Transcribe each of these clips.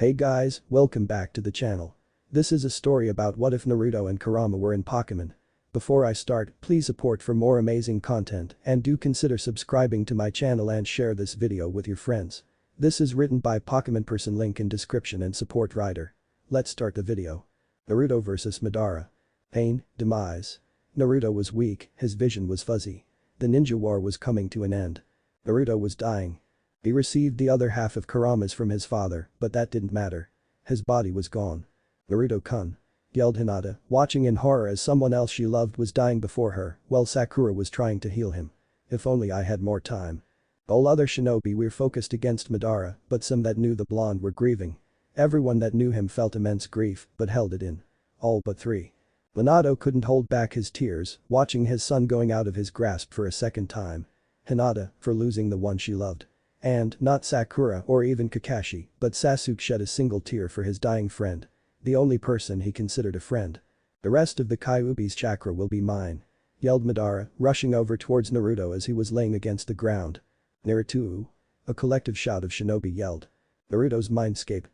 Hey guys, welcome back to the channel. This is a story about what if Naruto and Kurama were in Pokemon. Before I start, please support for more amazing content and do consider subscribing to my channel and share this video with your friends. This is written by pokemonperson, link in description and support writer. Let's start the video. Naruto vs Madara. Pain, demise. Naruto was weak, his vision was fuzzy. The ninja war was coming to an end. Naruto was dying. He received the other half of Kurama's from his father, but that didn't matter. His body was gone. "Naruto-kun," yelled Hinata, watching in horror as someone else she loved was dying before her, while Sakura was trying to heal him. "If only I had more time." All other shinobi were focused against Madara, but some that knew the blonde were grieving. Everyone that knew him felt immense grief, but held it in. All but three. Minato couldn't hold back his tears, watching his son going out of his grasp for a second time. Hinata, for losing the one she loved. And, not Sakura or even Kakashi, but Sasuke shed a single tear for his dying friend. The only person he considered a friend. "The rest of the Kyuubi's chakra will be mine," yelled Madara, rushing over towards Naruto as he was laying against the ground. "Naruto!" A collective shout of shinobi yelled. Naruto's mindscape.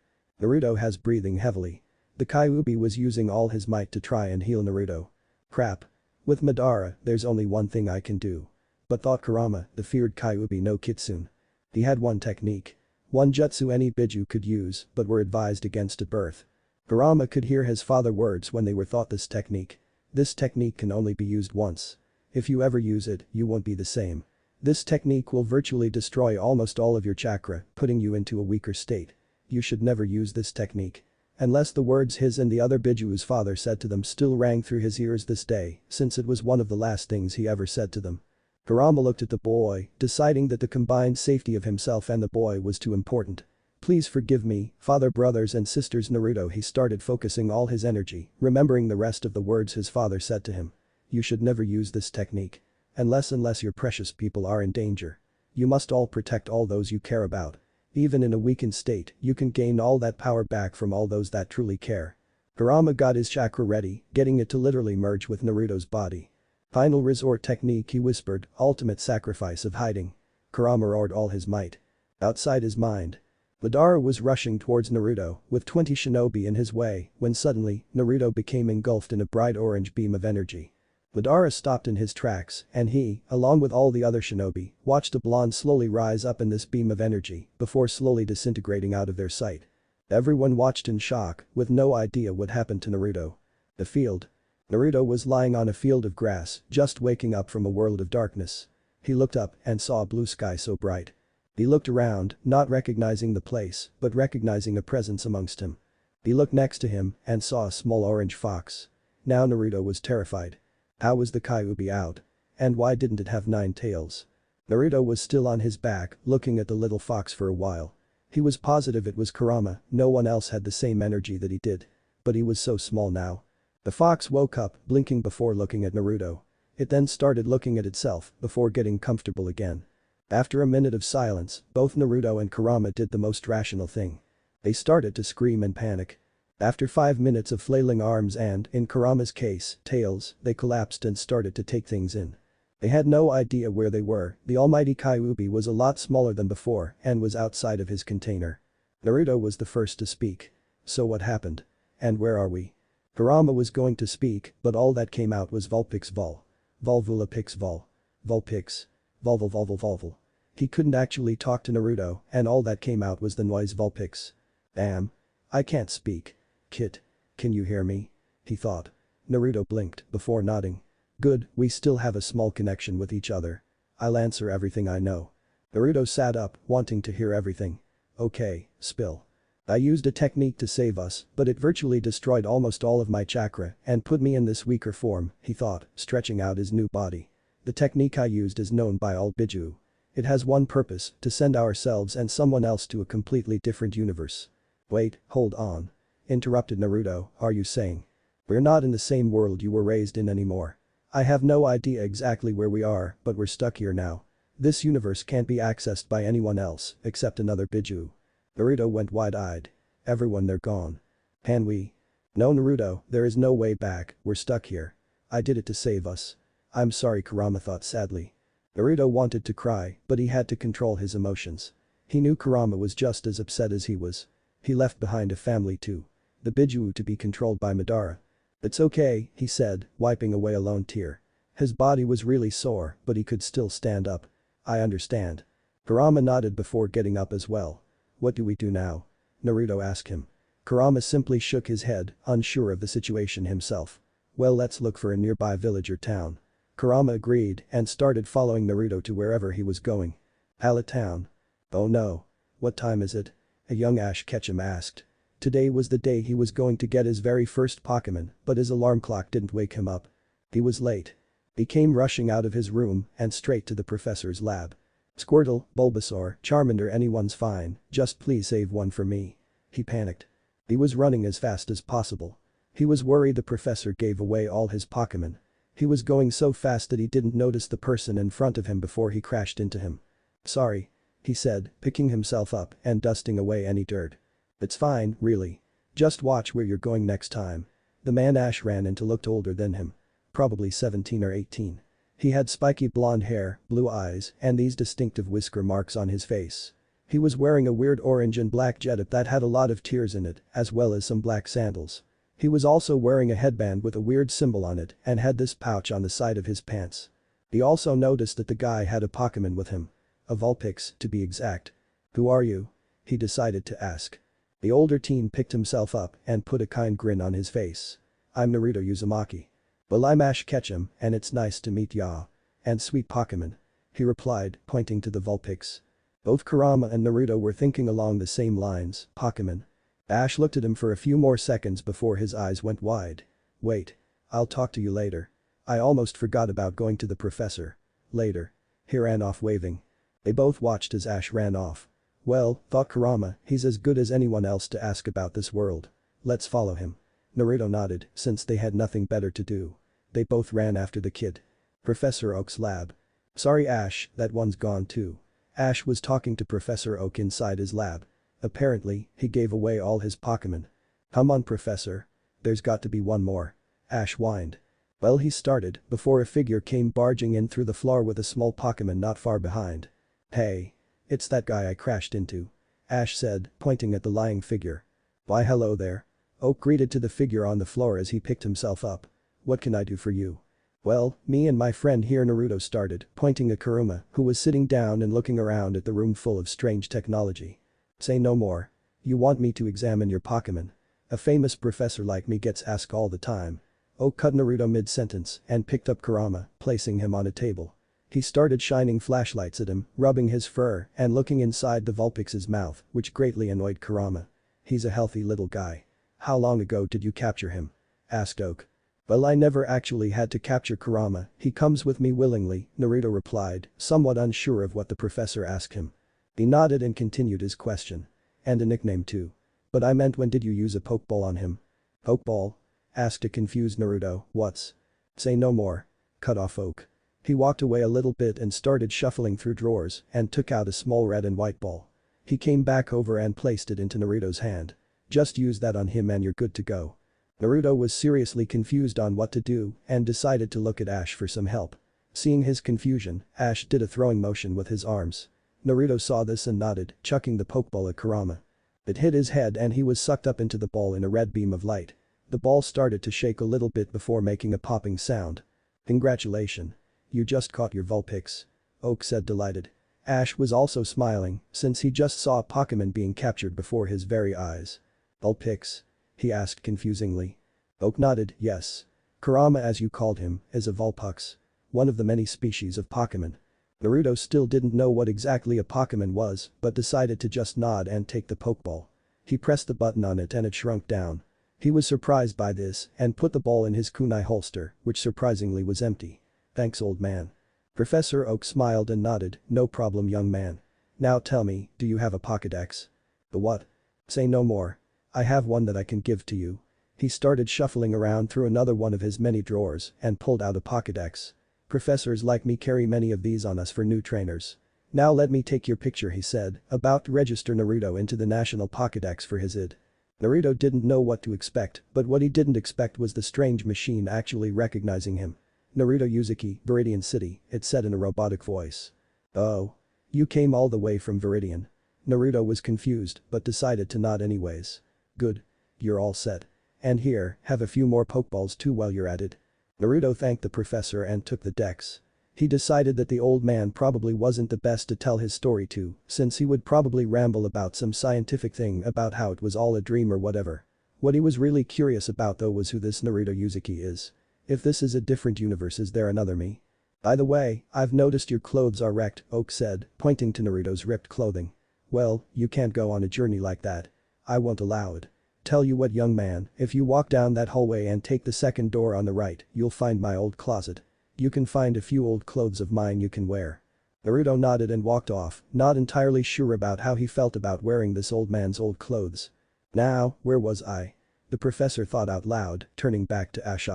Naruto has breathing heavily. The Kyuubi was using all his might to try and heal Naruto. "Crap. With Madara, there's only one thing I can do." But thought Kurama, the feared Kyuubi no Kitsune. He had one technique. One jutsu any Biju could use, but were advised against at birth. Kurama could hear his father's words when they were taught this technique. This technique can only be used once. If you ever use it, you won't be the same. This technique will virtually destroy almost all of your chakra, putting you into a weaker state. You should never use this technique. Unless the words his and the other Biju's father said to them still rang through his ears this day, since it was one of the last things he ever said to them. Kurama looked at the boy, deciding that the combined safety of himself and the boy was too important. "Please forgive me, father, brothers and sisters." Naruto, he started focusing all his energy, remembering the rest of the words his father said to him. "You should never use this technique. Unless your precious people are in danger. You must all protect all those you care about. Even in a weakened state, you can gain all that power back from all those that truly care." Kurama got his chakra ready, getting it to literally merge with Naruto's body. "Final resort technique," he whispered, "ultimate sacrifice of hiding." Kurama roared all his might. Outside his mind. Madara was rushing towards Naruto, with 20 shinobi in his way, when suddenly, Naruto became engulfed in a bright orange beam of energy. Madara stopped in his tracks, and he, along with all the other shinobi, watched the blonde slowly rise up in this beam of energy, before slowly disintegrating out of their sight. Everyone watched in shock, with no idea what happened to Naruto. The field. Naruto was lying on a field of grass, just waking up from a world of darkness. He looked up and saw a blue sky so bright. He looked around, not recognizing the place, but recognizing a presence amongst him. He looked next to him and saw a small orange fox. Now Naruto was terrified. How was the Kyuubi out? And why didn't it have 9 tails? Naruto was still on his back, looking at the little fox for a while. He was positive it was Kurama, no one else had the same energy that he did. But he was so small now. The fox woke up, blinking before looking at Naruto. It then started looking at itself, before getting comfortable again. After a minute of silence, both Naruto and Kurama did the most rational thing. They started to scream and panic. After 5 minutes of flailing arms and, in Kurama's case, tails, they collapsed and started to take things in. They had no idea where they were. The almighty Kyuubi was a lot smaller than before and was outside of his container. Naruto was the first to speak. "So what happened? And where are we?" Kurama was going to speak, but all that came out was Vulpix Vol. Volvula Pix Vol. Vulpix. Volval Volval Volval. He couldn't actually talk to Naruto, and all that came out was the noise Vulpix. "Damn. I can't speak. Kid. Can you hear me?" he thought. Naruto blinked before nodding. "Good, we still have a small connection with each other. I'll answer everything I know." Naruto sat up, wanting to hear everything. "Okay, spill. I used a technique to save us, but it virtually destroyed almost all of my chakra and put me in this weaker form," he thought, stretching out his new body. "The technique I used is known by all Biju. It has one purpose, to send ourselves and someone else to a completely different universe." "Wait, hold on," interrupted Naruto, "are you saying we're not in the same world you were raised in anymore? I have no idea exactly where we are, but we're stuck here now. This universe can't be accessed by anyone else except another Biju." Naruto went wide-eyed. "Everyone, they're gone. Can we?" "No, Naruto, there is no way back, we're stuck here. I did it to save us." "I'm sorry," Kurama thought sadly. Naruto wanted to cry, but he had to control his emotions. He knew Kurama was just as upset as he was. He left behind a family too. The Biju to be controlled by Madara. It's okay, he said, wiping away a lone tear. His body was really sore, but he could still stand up. I understand. Kurama nodded before getting up as well. What do we do now? Naruto asked him. Kurama simply shook his head, unsure of the situation himself. Well, let's look for a nearby village or town. Kurama agreed and started following Naruto to wherever he was going. Pallet Town. Oh no. What time is it? A young Ash Ketchum asked. Today was the day he was going to get his very first Pokemon, but his alarm clock didn't wake him up. He was late. He came rushing out of his room and straight to the professor's lab. Squirtle, Bulbasaur, Charmander, anyone's fine, just please save one for me. He panicked. He was running as fast as possible. He was worried the professor gave away all his Pokemon. He was going so fast that he didn't notice the person in front of him before he crashed into him. Sorry. He said, picking himself up and dusting away any dirt. It's fine, really. Just watch where you're going next time. The man Ash ran into looked older than him. Probably 17 or 18. He had spiky blonde hair, blue eyes, and these distinctive whisker marks on his face. He was wearing a weird orange and black getup that had a lot of tears in it, as well as some black sandals. He was also wearing a headband with a weird symbol on it and had this pouch on the side of his pants. He also noticed that the guy had a Pokemon with him. A Vulpix, to be exact. Who are you? He decided to ask. The older teen picked himself up and put a kind grin on his face. I'm Naruto Uzumaki. Well, I'm Ash Ketchum and it's nice to meet ya. And sweet Pokemon. He replied, pointing to the Vulpix. Both Kurama and Naruto were thinking along the same lines, Pokemon. Ash looked at him for a few more seconds before his eyes went wide. Wait. I'll talk to you later. I almost forgot about going to the professor. Later. He ran off waving. They both watched as Ash ran off. Well, thought Kurama, he's as good as anyone else to ask about this world. Let's follow him. Naruto nodded, since they had nothing better to do. They both ran after the kid. Professor Oak's lab. Sorry Ash, that one's gone too. Ash was talking to Professor Oak inside his lab. Apparently, he gave away all his Pokemon. Come on Professor. There's got to be one more. Ash whined. Well, he started before a figure came barging in through the floor with a small Pokemon not far behind. Hey. It's that guy I crashed into. Ash said, pointing at the lying figure. Why hello there. Oak greeted to the figure on the floor as he picked himself up. What can I do for you? Well, me and my friend here Naruto started, pointing at Kurama, who was sitting down and looking around at the room full of strange technology. Say no more. You want me to examine your Pokemon? A famous professor like me gets asked all the time. Oak cut Naruto mid-sentence and picked up Kurama, placing him on a table. He started shining flashlights at him, rubbing his fur and looking inside the Vulpix's mouth, which greatly annoyed Kurama. He's a healthy little guy. How long ago did you capture him? Asked Oak. Well, I never actually had to capture Kurama, he comes with me willingly, Naruto replied, somewhat unsure of what the professor asked him. He nodded and continued his question. And a nickname too. But I meant when did you use a Pokeball on him? Pokeball? Asked a confused Naruto, what's? Say no more. Cut off Oak. He walked away a little bit and started shuffling through drawers and took out a small red and white ball. He came back over and placed it into Naruto's hand. Just use that on him and you're good to go. Naruto was seriously confused on what to do and decided to look at Ash for some help. Seeing his confusion, Ash did a throwing motion with his arms. Naruto saw this and nodded, chucking the Pokeball at Kurama. It hit his head and he was sucked up into the ball in a red beam of light. The ball started to shake a little bit before making a popping sound. Congratulations. You just caught your Vulpix. Oak said delighted. Ash was also smiling since he just saw a Pokemon being captured before his very eyes. Vulpix? He asked confusingly. Oak nodded, yes. Kurama as you called him is a Vulpix. One of the many species of Pokemon. Naruto still didn't know what exactly a Pokemon was but decided to just nod and take the Pokeball. He pressed the button on it and it shrunk down. He was surprised by this and put the ball in his kunai holster, which surprisingly was empty. Thanks old man. Professor Oak smiled and nodded, no problem young man. Now tell me, do you have a Pokédex? The what? Say no more. I have one that I can give to you. He started shuffling around through another one of his many drawers and pulled out a Pokédex. Professors like me carry many of these on us for new trainers. Now let me take your picture he said, about to register Naruto into the national Pokédex for his id. Naruto didn't know what to expect, but what he didn't expect was the strange machine actually recognizing him. Naruto Uzumaki, Viridian City, it said in a robotic voice. Oh. You came all the way from Viridian. Naruto was confused but decided to nod anyways. Good. You're all set. And here, have a few more pokeballs too while you're at it. Naruto thanked the professor and took the decks. He decided that the old man probably wasn't the best to tell his story to, since he would probably ramble about some scientific thing about how it was all a dream or whatever. What he was really curious about though was who this Naruto Uzuki is. If this is a different universe, is there another me? By the way, I've noticed your clothes are wrecked, Oak said, pointing to Naruto's ripped clothing. Well, you can't go on a journey like that. I won't allow it. Tell you what, young man, if you walk down that hallway and take the second door on the right, you'll find my old closet. You can find a few old clothes of mine you can wear. Naruto nodded and walked off, not entirely sure about how he felt about wearing this old man's old clothes. Now, where was I? The professor thought out loud, turning back to Ash.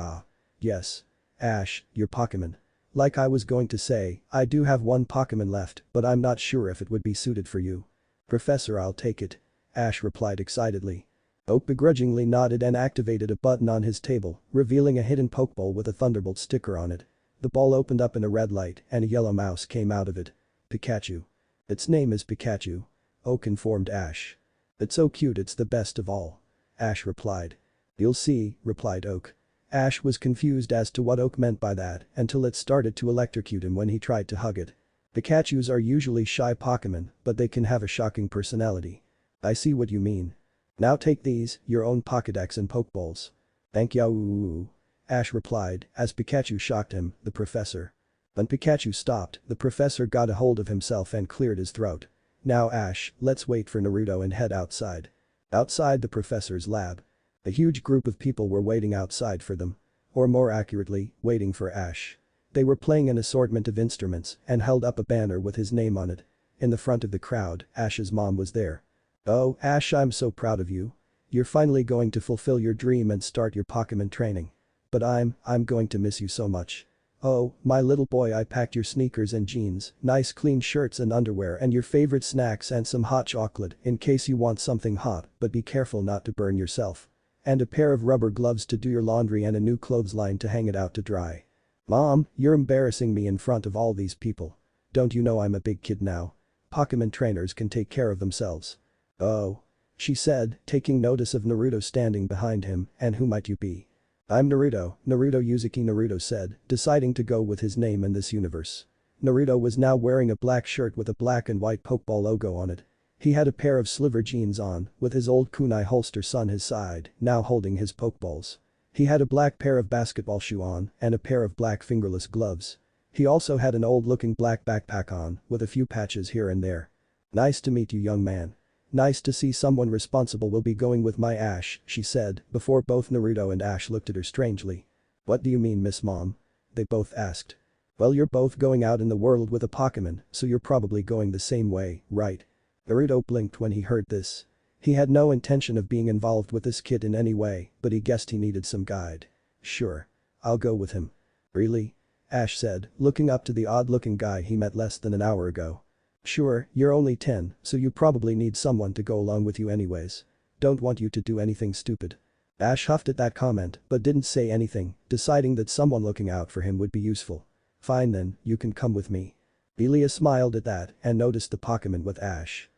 Yes. Ash, your Pokemon. Like I was going to say, I do have one Pokemon left, but I'm not sure if it would be suited for you. Professor, I'll take it. Ash replied excitedly. Oak begrudgingly nodded and activated a button on his table, revealing a hidden Pokeball with a Thunderbolt sticker on it. The ball opened up in a red light and a yellow mouse came out of it. Pikachu. Its name is Pikachu. Oak informed Ash. It's so cute, it's the best of all. Ash replied. You'll see, replied Oak. Ash was confused as to what Oak meant by that until it started to electrocute him when he tried to hug it. Pikachus are usually shy Pokemon, but they can have a shocking personality. I see what you mean. Now take these, your own Pokédex and Pokeballs. Thank you. Ash replied as Pikachu shocked him, the professor. When Pikachu stopped, the professor got a hold of himself and cleared his throat. Now Ash, let's wait for Naruto and head outside. Outside the professor's lab. A huge group of people were waiting outside for them. Or more accurately, waiting for Ash. They were playing an assortment of instruments and held up a banner with his name on it. In the front of the crowd, Ash's mom was there. Oh, Ash, I'm so proud of you. You're finally going to fulfill your dream and start your Pokemon training. But I'm going to miss you so much. Oh, my little boy, I packed your sneakers and jeans, nice clean shirts and underwear and your favorite snacks and some hot chocolate in case you want something hot, but be careful not to burn yourself. And a pair of rubber gloves to do your laundry and a new clothesline to hang it out to dry. Mom, you're embarrassing me in front of all these people. Don't you know I'm a big kid now? Pokemon trainers can take care of themselves. Oh. She said, taking notice of Naruto standing behind him, and who might you be? I'm Naruto Uzuki, Naruto said, deciding to go with his name in this universe. Naruto was now wearing a black shirt with a black and white Pokeball logo on it. He had a pair of sliver jeans on, with his old kunai holster on his side, now holding his Pokeballs. He had a black pair of basketball shoe on and a pair of black fingerless gloves. He also had an old-looking black backpack on, with a few patches here and there. Nice to meet you, young man. Nice to see someone responsible will be going with my Ash, she said, before both Naruto and Ash looked at her strangely. What do you mean, Miss Mom? They both asked. Well, you're both going out in the world with a Pokemon, so you're probably going the same way, right? Naruto blinked when he heard this. He had no intention of being involved with this kid in any way, but he guessed he needed some guide. Sure. I'll go with him. Really? Ash said, looking up to the odd-looking guy he met less than an hour ago. Sure, you're only 10, so you probably need someone to go along with you anyways. Don't want you to do anything stupid. Ash huffed at that comment but didn't say anything, deciding that someone looking out for him would be useful. Fine then, you can come with me. Elia smiled at that and noticed the Pokemon with Ash.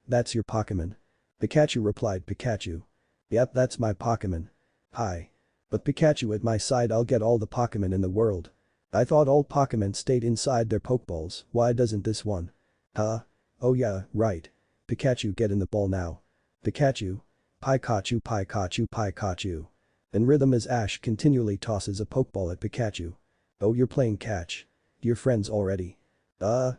That's your Pokemon. Pikachu replied. Pikachu. Yep, that's my Pokemon. Hi. But Pikachu at my side, I'll get all the Pokemon in the world. I thought all Pokemon stayed inside their Pokeballs, why doesn't this one? Huh? Oh yeah, right. Pikachu, get in the ball now. Pikachu. Pikachu, Pikachu, Pikachu. In rhythm as Ash continually tosses a Pokeball at Pikachu. Oh, you're playing catch. You're friends already.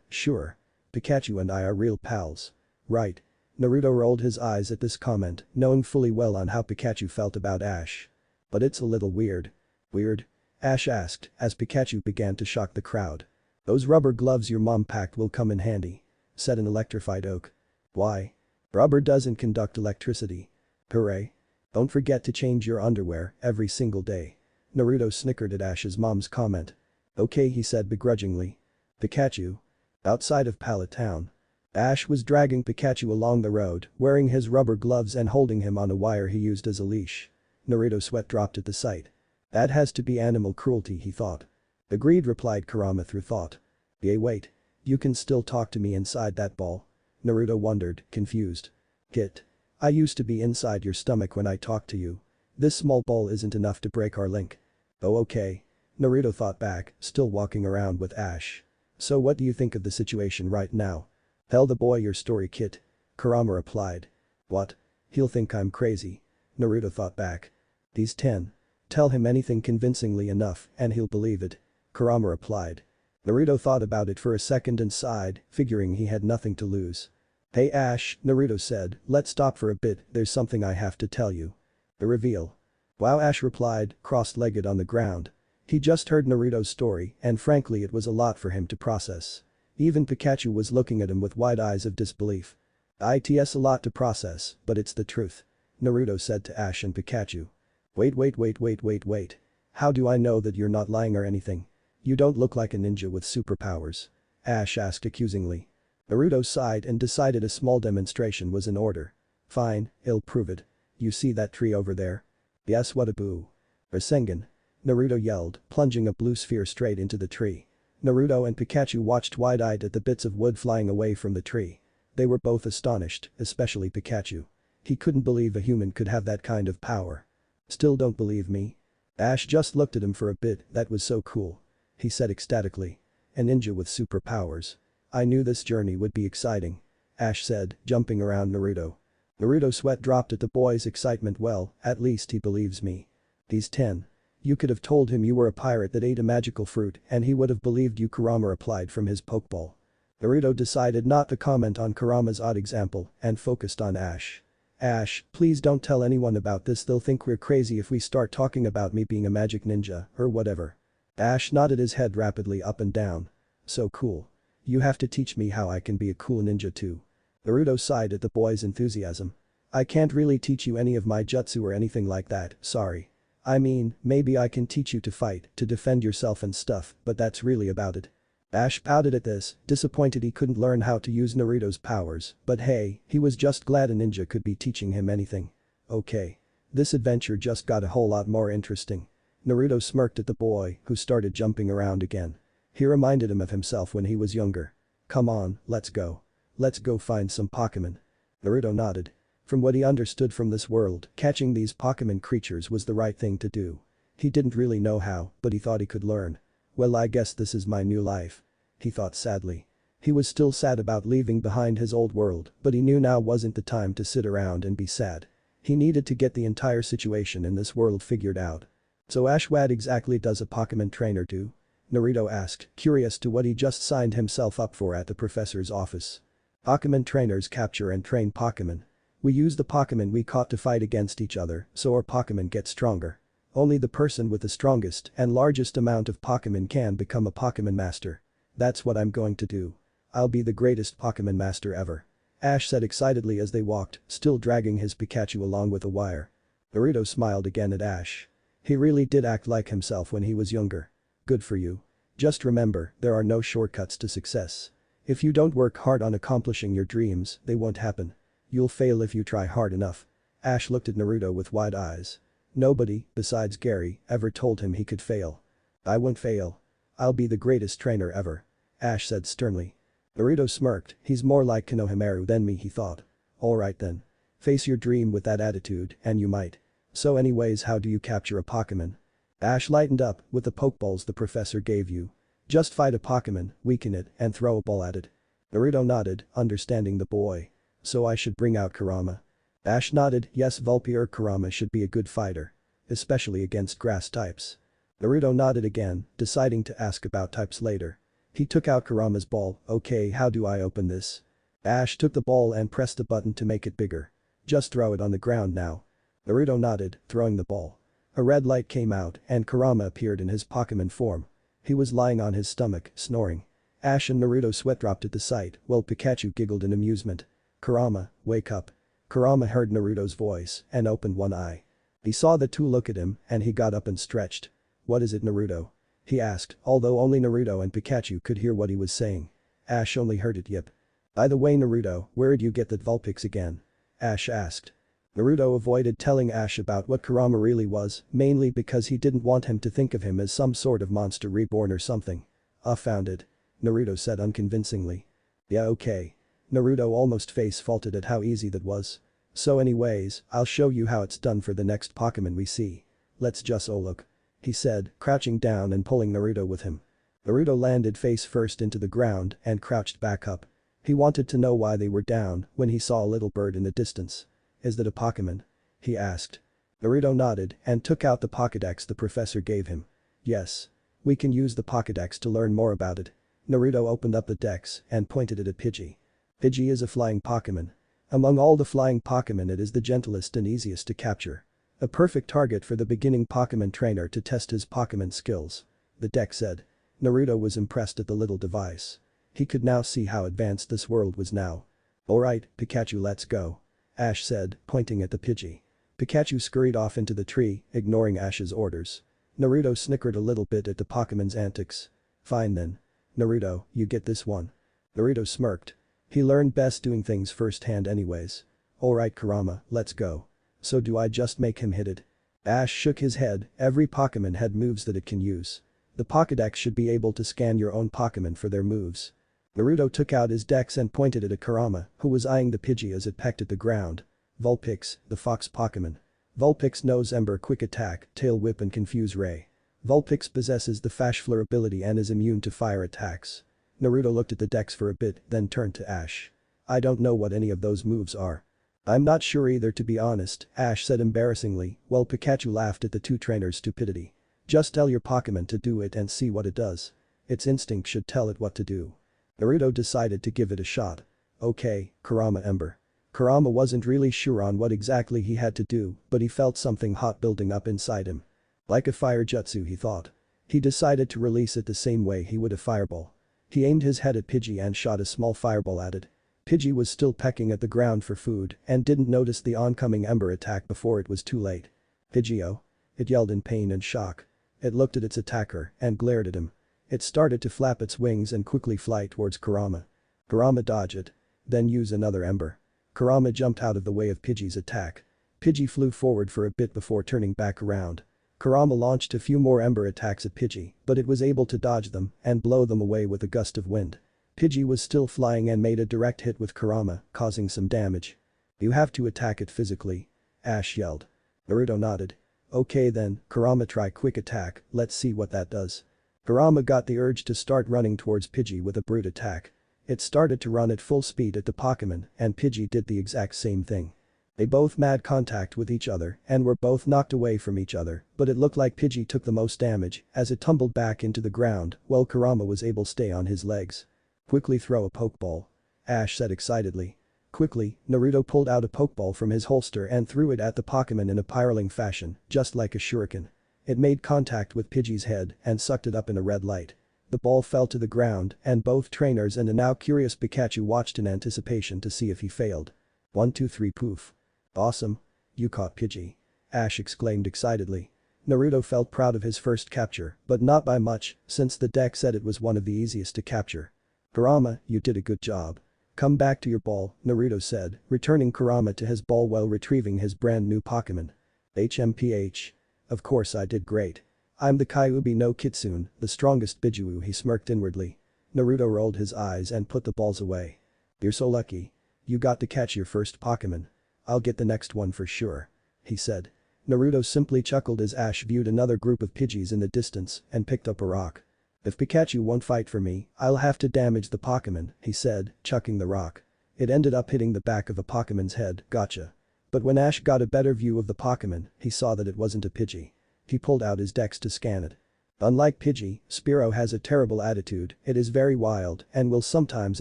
Sure. Pikachu and I are real pals. Right. Naruto rolled his eyes at this comment, knowing fully well on how Pikachu felt about Ash. But it's a little weird. Weird? Ash asked as Pikachu began to shock the crowd. Those rubber gloves your mom packed will come in handy, said an electrified Oak. Why? Rubber doesn't conduct electricity. Hooray. Don't forget to change your underwear every single day. Naruto snickered at Ash's mom's comment. Okay, he said begrudgingly. Pikachu. Outside of Pallet Town. Ash was dragging Pikachu along the road, wearing his rubber gloves and holding him on a wire he used as a leash. Naruto's sweat dropped at the sight. That has to be animal cruelty, he thought. Agreed, replied Kurama through thought. Yeah, wait. You can still talk to me inside that ball. Naruto wondered, confused. Kit. I used to be inside your stomach when I talked to you. This small ball isn't enough to break our link. Oh okay. Naruto thought back, still walking around with Ash. So what do you think of the situation right now? Tell the boy your story, Kit. Kurama replied. What? He'll think I'm crazy. Naruto thought back. He's 10. Tell him anything convincingly enough and he'll believe it. Kurama replied. Naruto thought about it for a second and sighed, figuring he had nothing to lose. Hey Ash, Naruto said, let's stop for a bit, there's something I have to tell you. The reveal. Wow, Ash replied, cross-legged on the ground. He just heard Naruto's story and frankly it was a lot for him to process. Even Pikachu was looking at him with wide eyes of disbelief. It's a lot to process, but it's the truth. Naruto said to Ash and Pikachu. Wait. How do I know that you're not lying or anything? You don't look like a ninja with superpowers. Ash asked accusingly. Naruto sighed and decided a small demonstration was in order. Fine, I'll prove it. You see that tree over there? Yes, what a boo. Rasengan. Naruto yelled, plunging a blue sphere straight into the tree. Naruto and Pikachu watched wide-eyed at the bits of wood flying away from the tree. They were both astonished, especially Pikachu. He couldn't believe a human could have that kind of power. Still don't believe me? Ash just looked at him for a bit, that was so cool. He said ecstatically. A ninja with superpowers. I knew this journey would be exciting. Ash said, jumping around Naruto. Naruto's sweat dropped at the boy's excitement. Well, at least he believes me. He's 10. You could have told him you were a pirate that ate a magical fruit and he would have believed you, Kurama replied from his pokeball. Naruto decided not to comment on Kurama's odd example and focused on Ash. Ash, please don't tell anyone about this, they'll think we're crazy if we start talking about me being a magic ninja or whatever. Ash nodded his head rapidly up and down. So cool. You have to teach me how I can be a cool ninja too. Naruto sighed at the boy's enthusiasm. I can't really teach you any of my jutsu or anything like that, sorry. I mean, maybe I can teach you to fight, to defend yourself and stuff, but that's really about it. Ash pouted at this, disappointed he couldn't learn how to use Naruto's powers, but hey, he was just glad a ninja could be teaching him anything. Okay. This adventure just got a whole lot more interesting. Naruto smirked at the boy, who started jumping around again. He reminded him of himself when he was younger. Come on, let's go. Let's go find some Pokemon. Naruto nodded. From what he understood from this world, catching these Pokemon creatures was the right thing to do. He didn't really know how, but he thought he could learn. Well, I guess this is my new life. He thought sadly. He was still sad about leaving behind his old world, but he knew now wasn't the time to sit around and be sad. He needed to get the entire situation in this world figured out. So Ash, what exactly does a Pokemon trainer do? Naruto asked, curious to what he just signed himself up for at the professor's office. Pokemon trainers capture and train Pokemon. We use the Pokemon we caught to fight against each other, so our Pokemon get stronger. Only the person with the strongest and largest amount of Pokemon can become a Pokemon master. That's what I'm going to do. I'll be the greatest Pokemon master ever. Ash said excitedly as they walked, still dragging his Pikachu along with a wire. Naruto smiled again at Ash. He really did act like himself when he was younger. Good for you. Just remember, there are no shortcuts to success. If you don't work hard on accomplishing your dreams, they won't happen. You'll fail if you try hard enough. Ash looked at Naruto with wide eyes. Nobody, besides Gary, ever told him he could fail. I won't fail. I'll be the greatest trainer ever. Ash said sternly. Naruto smirked, he's more like Konohamaru than me, he thought. Alright then. Face your dream with that attitude and you might. So anyways, how do you capture a Pokemon? Ash lightened up with the Pokeballs the professor gave you. Just fight a Pokemon, weaken it, and throw a ball at it. Naruto nodded, understanding the boy. So I should bring out Kurama. Ash nodded, yes, Volpe or Kurama should be a good fighter. Especially against grass types. Naruto nodded again, deciding to ask about types later. He took out Kurama's ball, okay, how do I open this? Ash took the ball and pressed the button to make it bigger. Just throw it on the ground now. Naruto nodded, throwing the ball. A red light came out and Kurama appeared in his Pokemon form. He was lying on his stomach, snoring. Ash and Naruto sweat dropped at the sight while Pikachu giggled in amusement. Kurama, wake up. Kurama heard Naruto's voice and opened one eye. He saw the two look at him and he got up and stretched. What is it, Naruto? He asked, although only Naruto and Pikachu could hear what he was saying. Ash only heard it, yip. By the way, Naruto, where'd you get that Vulpix again? Ash asked. Naruto avoided telling Ash about what Kurama really was, mainly because he didn't want him to think of him as some sort of monster reborn or something. I found it. Naruto said unconvincingly. Yeah, okay. Naruto almost face-faulted at how easy that was. So anyways, I'll show you how it's done for the next Pokemon we see. Let's just look. He said, crouching down and pulling Naruto with him. Naruto landed face first into the ground and crouched back up. He wanted to know why they were down when he saw a little bird in the distance. Is that a Pokemon? He asked. Naruto nodded and took out the Pokédex the professor gave him. Yes. We can use the Pokédex to learn more about it. Naruto opened up the dex and pointed it at Pidgey. Pidgey is a flying Pokemon. Among all the flying Pokemon it is the gentlest and easiest to capture. A perfect target for the beginning Pokemon trainer to test his Pokemon skills. The deck said. Naruto was impressed at the little device. He could now see how advanced this world was now. Alright, Pikachu, let's go. Ash said, pointing at the Pidgey. Pikachu scurried off into the tree, ignoring Ash's orders. Naruto snickered a little bit at the Pokemon's antics. Fine then. Naruto, you get this one. Naruto smirked. He learned best doing things firsthand anyways. Alright Kurama, let's go. So do I just make him hit it? Ash shook his head, every Pokemon had moves that it can use. The Pokédex should be able to scan your own Pokemon for their moves. Naruto took out his dex and pointed it at Kurama, who was eyeing the Pidgey as it pecked at the ground. Vulpix, the fox Pokemon. Vulpix knows Ember, Quick Attack, Tail Whip and Confuse Ray. Vulpix possesses the Fashfleur ability and is immune to fire attacks. Naruto looked at the dex for a bit, then turned to Ash. I don't know what any of those moves are. I'm not sure either, to be honest, Ash said embarrassingly, while Pikachu laughed at the two trainers' stupidity. Just tell your Pokemon to do it and see what it does. Its instinct should tell it what to do. Naruto decided to give it a shot. Okay, Kurama Ember. Kurama wasn't really sure on what exactly he had to do, but he felt something hot building up inside him. Like a fire jutsu, he thought. He decided to release it the same way he would a fireball. He aimed his head at Pidgey and shot a small fireball at it. Pidgey was still pecking at the ground for food and didn't notice the oncoming Ember attack before it was too late. Pidgey-o! It yelled in pain and shock. It looked at its attacker and glared at him. It started to flap its wings and quickly fly towards Kurama. Kurama dodged it. Then use another Ember. Kurama jumped out of the way of Pidgey's attack. Pidgey flew forward for a bit before turning back around. Kurama launched a few more Ember attacks at Pidgey, but it was able to dodge them and blow them away with a gust of wind. Pidgey was still flying and made a direct hit with Kurama, causing some damage. You have to attack it physically. Ash yelled. Naruto nodded. Okay then, Kurama, try Quick Attack, let's see what that does. Kurama got the urge to start running towards Pidgey with a brute attack. It started to run at full speed at the Pokemon and Pidgey did the exact same thing. They both made contact with each other and were both knocked away from each other, but it looked like Pidgey took the most damage as it tumbled back into the ground while Kurama was able to stay on his legs. Quickly throw a Pokeball. Ash said excitedly. Quickly, Naruto pulled out a Pokeball from his holster and threw it at the Pokemon in a pyroling fashion, just like a shuriken. It made contact with Pidgey's head and sucked it up in a red light. The ball fell to the ground and both trainers and a now curious Pikachu watched in anticipation to see if he failed. 1 2 3 poof. Awesome. You caught Pidgey. Ash exclaimed excitedly. Naruto felt proud of his first capture, but not by much, since the deck said it was one of the easiest to capture. Kurama, you did a good job. Come back to your ball, Naruto said, returning Kurama to his ball while retrieving his brand new Pokemon. HMPH. Of course I did great. I'm the Kyuubi no Kitsune, the strongest Biju, he smirked inwardly. Naruto rolled his eyes and put the balls away. You're so lucky. You got to catch your first Pokemon. I'll get the next one for sure. He said. Naruto simply chuckled as Ash viewed another group of Pidgeys in the distance and picked up a rock. If Pikachu won't fight for me, I'll have to damage the Pokemon, he said, chucking the rock. It ended up hitting the back of a Pokemon's head, gotcha. But when Ash got a better view of the Pokemon, he saw that it wasn't a Pidgey. He pulled out his dex to scan it. Unlike Pidgey, Spearow has a terrible attitude, it is very wild and will sometimes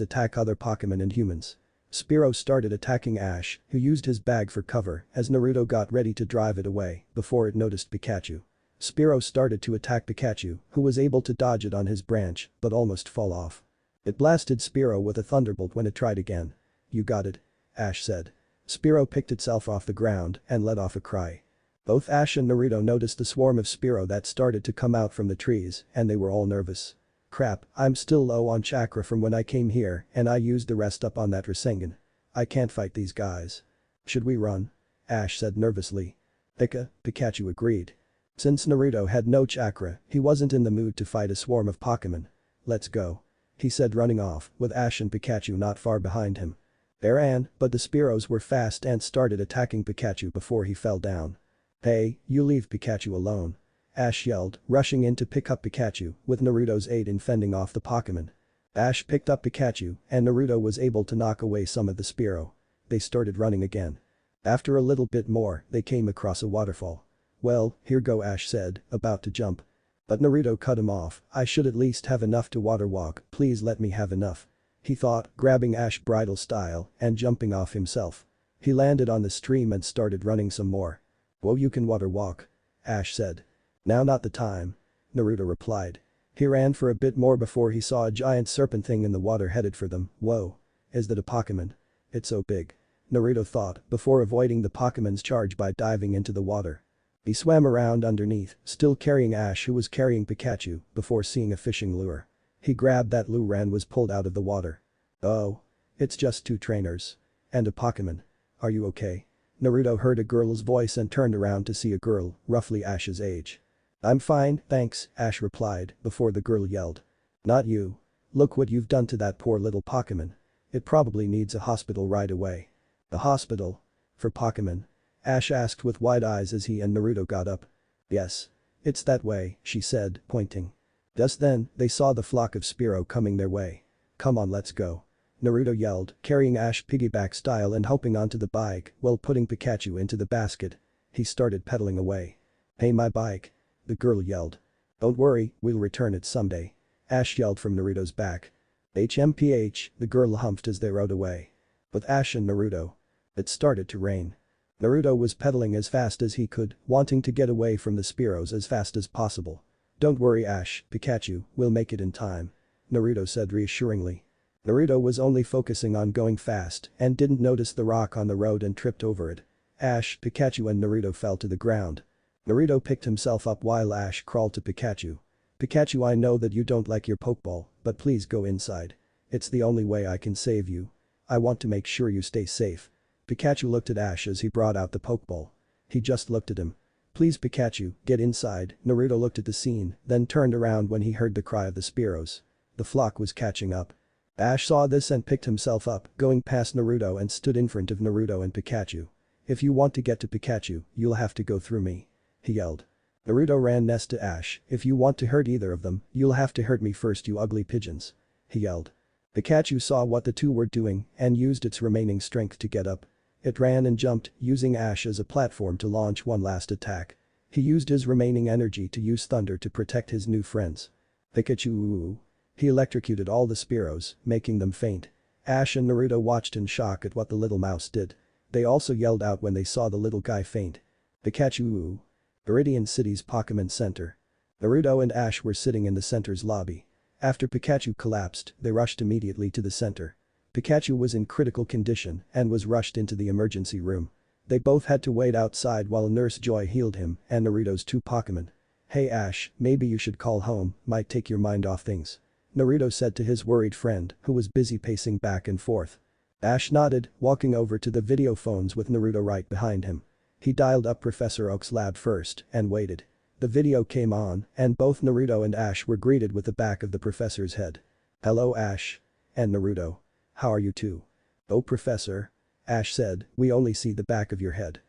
attack other Pokemon and humans. Spearow started attacking Ash, who used his bag for cover as Naruto got ready to drive it away before it noticed Pikachu. Spearow started to attack Pikachu, who was able to dodge it on his branch but almost fall off. It blasted Spearow with a thunderbolt when it tried again. You got it. Ash said. Spearow picked itself off the ground and let off a cry. Both Ash and Naruto noticed the swarm of Spearow that started to come out from the trees and they were all nervous. Crap, I'm still low on chakra from when I came here and I used the rest up on that Rasengan. I can't fight these guys. Should we run? Ash said nervously. Pikachu agreed. Since Naruto had no chakra, he wasn't in the mood to fight a swarm of Pokemon. Let's go. He said running off, with Ash and Pikachu not far behind him. They ran, but the Spearows were fast and started attacking Pikachu before he fell down. "Hey, you leave Pikachu alone," Ash yelled, rushing in to pick up Pikachu, with Naruto's aid in fending off the Pokemon. Ash picked up Pikachu, and Naruto was able to knock away some of the Spearow. They started running again. After a little bit more, they came across a waterfall. "Well, here go," Ash said, about to jump. But Naruto cut him off. "I should at least have enough to water walk, please let me have enough," he thought, grabbing Ash bridal style and jumping off himself. He landed on the stream and started running some more. "Whoa, you can water walk," Ash said. "Now not the time," Naruto replied. He ran for a bit more before he saw a giant serpent thing in the water headed for them. "Whoa. Is that a Pokemon? It's so big," Naruto thought before avoiding the Pokemon's charge by diving into the water. He swam around underneath, still carrying Ash who was carrying Pikachu, before seeing a fishing lure. He grabbed that lure and was pulled out of the water. "Oh. It's just two trainers. And a Pokemon. Are you okay?" Naruto heard a girl's voice and turned around to see a girl, roughly Ash's age. "I'm fine, thanks," Ash replied, before the girl yelled. "Not you. Look what you've done to that poor little Pokemon. It probably needs a hospital right away." "A hospital? For Pokemon?" Ash asked with wide eyes as he and Naruto got up. "Yes. It's that way," she said, pointing. Just then, they saw the flock of Spearow coming their way. "Come on, let's go," Naruto yelled, carrying Ash piggyback style and hopping onto the bike while putting Pikachu into the basket. He started pedaling away. "Hey, my bike," the girl yelled. "Don't worry, we'll return it someday," Ash yelled from Naruto's back. "HMPH," the girl humphed as they rode away. With Ash and Naruto. It started to rain. Naruto was pedaling as fast as he could, wanting to get away from the Spearows as fast as possible. "Don't worry, Ash, Pikachu, we'll make it in time," Naruto said reassuringly. Naruto was only focusing on going fast and didn't notice the rock on the road and tripped over it. Ash, Pikachu and Naruto fell to the ground. Naruto picked himself up while Ash crawled to Pikachu. "Pikachu, I know that you don't like your Pokeball, but please go inside. It's the only way I can save you. I want to make sure you stay safe." Pikachu looked at Ash as he brought out the Pokeball. He just looked at him. "Please Pikachu, get inside." Naruto looked at the scene, then turned around when he heard the cry of the Spearows. The flock was catching up. Ash saw this and picked himself up, going past Naruto and stood in front of Naruto and Pikachu. "If you want to get to Pikachu, you'll have to go through me," he yelled. Naruto ran next to Ash. "If you want to hurt either of them, you'll have to hurt me first, you ugly pigeons," he yelled. Pikachu saw what the two were doing and used its remaining strength to get up. It ran and jumped, using Ash as a platform to launch one last attack. He used his remaining energy to use thunder to protect his new friends. "Pikachu!" He electrocuted all the Spearows, making them faint. Ash and Naruto watched in shock at what the little mouse did. They also yelled out when they saw the little guy faint. "Pikachu!" Viridian City's Pokemon Center. Naruto and Ash were sitting in the center's lobby. After Pikachu collapsed, they rushed immediately to the center. Pikachu was in critical condition and was rushed into the emergency room. They both had to wait outside while Nurse Joy healed him and Naruto's two Pokemon. "Hey Ash, maybe you should call home, might take your mind off things," Naruto said to his worried friend who was busy pacing back and forth. Ash nodded, walking over to the video phones with Naruto right behind him. He dialed up Professor Oak's lab first and waited. The video came on and both Naruto and Ash were greeted with the back of the professor's head. "Hello Ash. And Naruto. How are you two?" "Oh Professor," Ash said, "we only see the back of your head."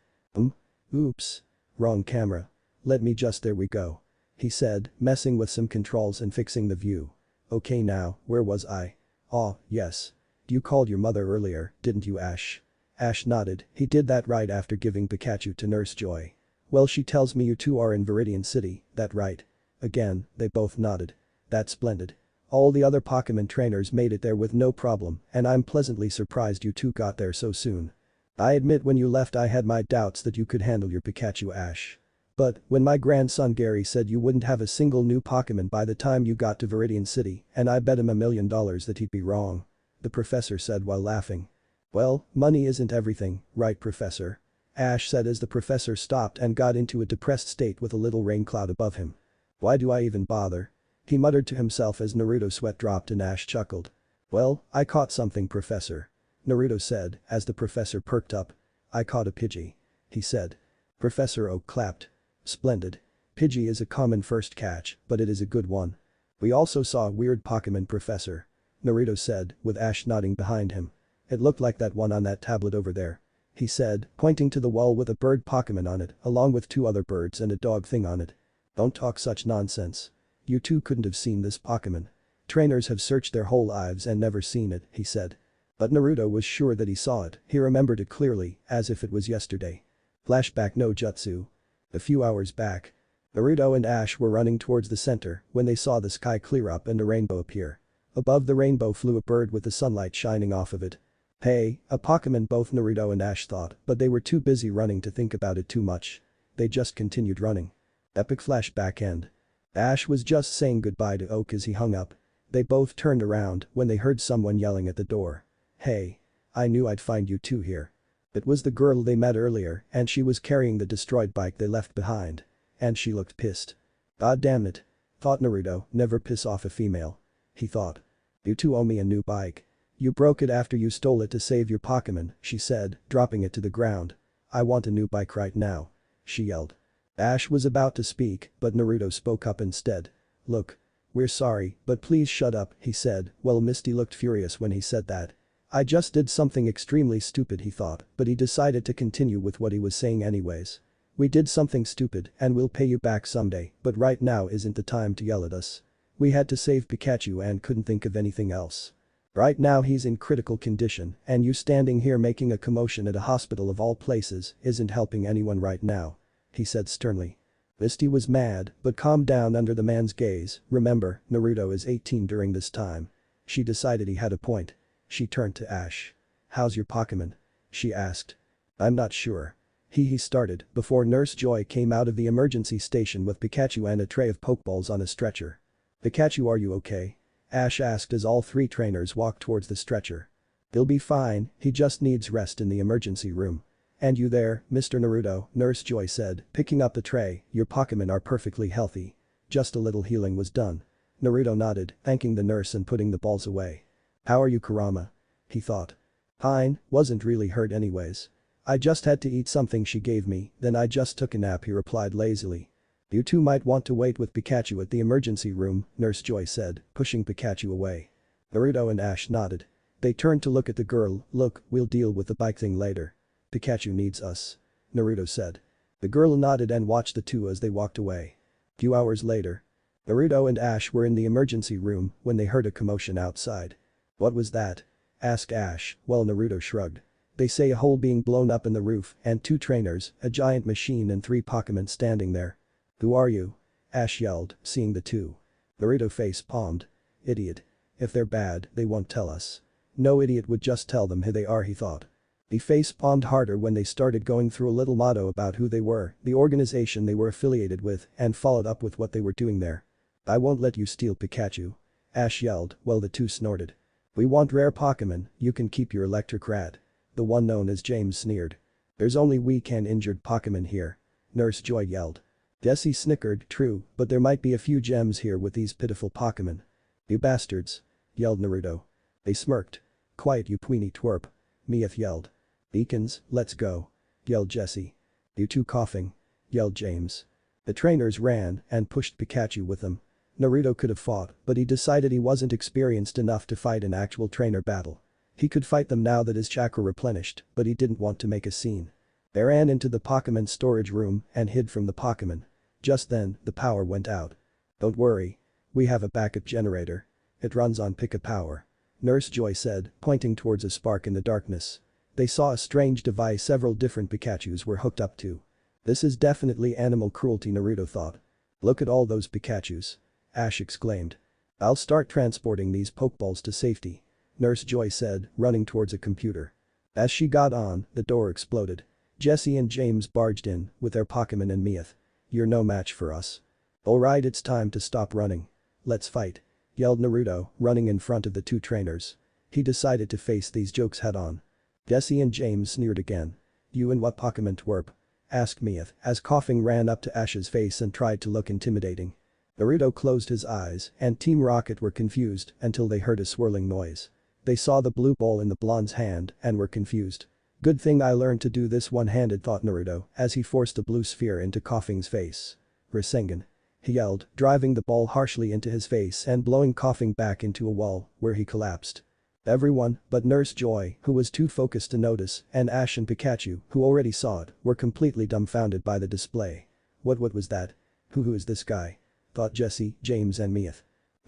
Oops. Wrong camera. Let me just there we go," he said, messing with some controls and fixing the view. "Okay now, where was I? Oh, yes. You called your mother earlier, didn't you Ash?" Ash nodded, he did that right after giving Pikachu to Nurse Joy. "Well she tells me you two are in Viridian City, that right?" Again, they both nodded. "That's splendid. All the other Pokemon trainers made it there with no problem and I'm pleasantly surprised you two got there so soon. I admit when you left I had my doubts that you could handle your Pikachu Ash. But when my grandson Gary said you wouldn't have a single new Pokemon by the time you got to Viridian City and I bet him $1 million that he'd be wrong," the professor said while laughing. "Well, money isn't everything, right Professor?" Ash said as the professor stopped and got into a depressed state with a little rain cloud above him. "Why do I even bother?" he muttered to himself as Naruto's sweat dropped and Ash chuckled. "Well, I caught something Professor," Naruto said as the professor perked up. "I caught a Pidgey," he said. Professor Oak clapped. "Splendid. Pidgey is a common first catch, but it is a good one. We also saw a weird Pokemon Professor," Naruto said with Ash nodding behind him. It looked like that one on that tablet over there. He said, pointing to the wall with a bird Pokemon on it, along with two other birds and a dog thing on it. Don't talk such nonsense. You two couldn't have seen this Pokemon. Trainers have searched their whole lives and never seen it, he said. But Naruto was sure that he saw it, he remembered it clearly, as if it was yesterday. Flashback no jutsu. A few hours back. Naruto and Ash were running towards the center when they saw the sky clear up and a rainbow appear. Above the rainbow flew a bird with the sunlight shining off of it. Hey, a Pokemon, both Naruto and Ash thought, but they were too busy running to think about it too much. They just continued running. Epic flashback end. Ash was just saying goodbye to Oak as he hung up. They both turned around when they heard someone yelling at the door. Hey. I knew I'd find you two here. It was the girl they met earlier and she was carrying the destroyed bike they left behind. And she looked pissed. God damn it. Thought Naruto, never piss off a female. He thought. You two owe me a new bike. You broke it after you stole it to save your Pokemon, she said, dropping it to the ground. I want a new bike right now. She yelled. Ash was about to speak, but Naruto spoke up instead. Look. We're sorry, but please shut up, he said, while Misty looked furious when he said that. I just did something extremely stupid, he thought, but he decided to continue with what he was saying anyways. We did something stupid and we'll pay you back someday, but right now isn't the time to yell at us. We had to save Pikachu and couldn't think of anything else. Right now he's in critical condition and you standing here making a commotion at a hospital of all places isn't helping anyone right now. He said sternly. Misty was mad but calmed down under the man's gaze. Remember, Naruto is 18 during this time. She decided he had a point. She turned to Ash. How's your Pokemon? She asked. I'm not sure. He started before Nurse Joy came out of the emergency station with Pikachu and a tray of Pokeballs on a stretcher. Pikachu, are you okay? Ash asked as all three trainers walked towards the stretcher. He'll be fine, he just needs rest in the emergency room. And you there, Mr. Naruto, Nurse Joy said, picking up the tray, your Pokemon are perfectly healthy. Just a little healing was done. Naruto nodded, thanking the nurse and putting the balls away. How are you, Kurama? He thought. Fine, wasn't really hurt anyways. I just had to eat something she gave me, then I just took a nap, he replied lazily. You two might want to wait with Pikachu at the emergency room, Nurse Joy said, pushing Pikachu away. Naruto and Ash nodded. They turned to look at the girl. Look, we'll deal with the bike thing later. Pikachu needs us. Naruto said. The girl nodded and watched the two as they walked away. Few hours later. Naruto and Ash were in the emergency room when they heard a commotion outside. What was that? Asked Ash, while Naruto shrugged. They say a hole being blown up in the roof and two trainers, a giant machine and three Pokemon standing there. Who are you? Ash yelled, seeing the two. Naruto face palmed. Idiot. If they're bad, they won't tell us. No idiot would just tell them who they are, he thought. He face palmed harder when they started going through a little motto about who they were, the organization they were affiliated with, and followed up with what they were doing there. I won't let you steal Pikachu. Ash yelled, while the two snorted. We want rare Pokemon, you can keep your electric rat. The one known as James sneered. There's only weak and injured Pokemon here. Nurse Joy yelled. Jessie snickered, true, but there might be a few gems here with these pitiful Pokemon. You bastards. Yelled Naruto. They smirked. Quiet, you tweeny twerp. Miyeth yelled. Beacons, let's go. Yelled Jessie. You two coughing. Yelled James. The trainers ran and pushed Pikachu with them. Naruto could have fought, but he decided he wasn't experienced enough to fight an actual trainer battle. He could fight them now that his chakra replenished, but he didn't want to make a scene. They ran into the Pokemon storage room and hid from the Pokemon. Just then, the power went out. Don't worry. We have a backup generator. It runs on Pika power. Nurse Joy said, pointing towards a spark in the darkness. They saw a strange device several different Pikachus were hooked up to. This is definitely animal cruelty, Naruto thought. Look at all those Pikachus. Ash exclaimed. I'll start transporting these Pokeballs to safety. Nurse Joy said, running towards a computer. As she got on, the door exploded. Jessie and James barged in, with their Pokemon and Miyeth. You're no match for us. Alright, it's time to stop running. Let's fight. Yelled Naruto, running in front of the two trainers. He decided to face these jokes head on. Jessie and James sneered again. You and what Pokemon twerp? Asked Miyeth, as coughing ran up to Ash's face and tried to look intimidating. Naruto closed his eyes and Team Rocket were confused until they heard a swirling noise. They saw the blue ball in the blonde's hand and were confused. Good thing I learned to do this one-handed, thought Naruto as he forced the blue sphere into Coughing's face. Rasengan. He yelled, driving the ball harshly into his face and blowing Coughing back into a wall where he collapsed. Everyone but Nurse Joy, who was too focused to notice, and Ash and Pikachu, who already saw it, were completely dumbfounded by the display. What was that? Who is this guy? Thought Jesse, James and Mia.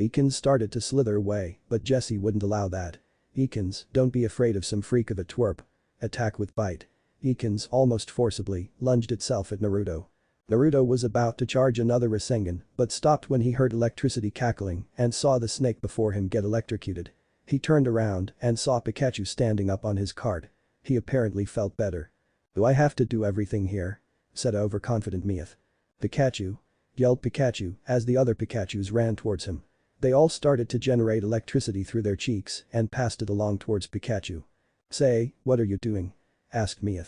Ekans started to slither away, but Jesse wouldn't allow that. Ekans, don't be afraid of some freak of a twerp. Attack with bite. Ekans, almost forcibly, lunged itself at Naruto. Naruto was about to charge another Rasengan, but stopped when he heard electricity cackling and saw the snake before him get electrocuted. He turned around and saw Pikachu standing up on his cart. He apparently felt better. Do I have to do everything here? Said overconfident Mia. Pikachu! Yelled Pikachu as the other Pikachus ran towards him. They all started to generate electricity through their cheeks and passed it along towards Pikachu. Say, what are you doing? Asked Mia.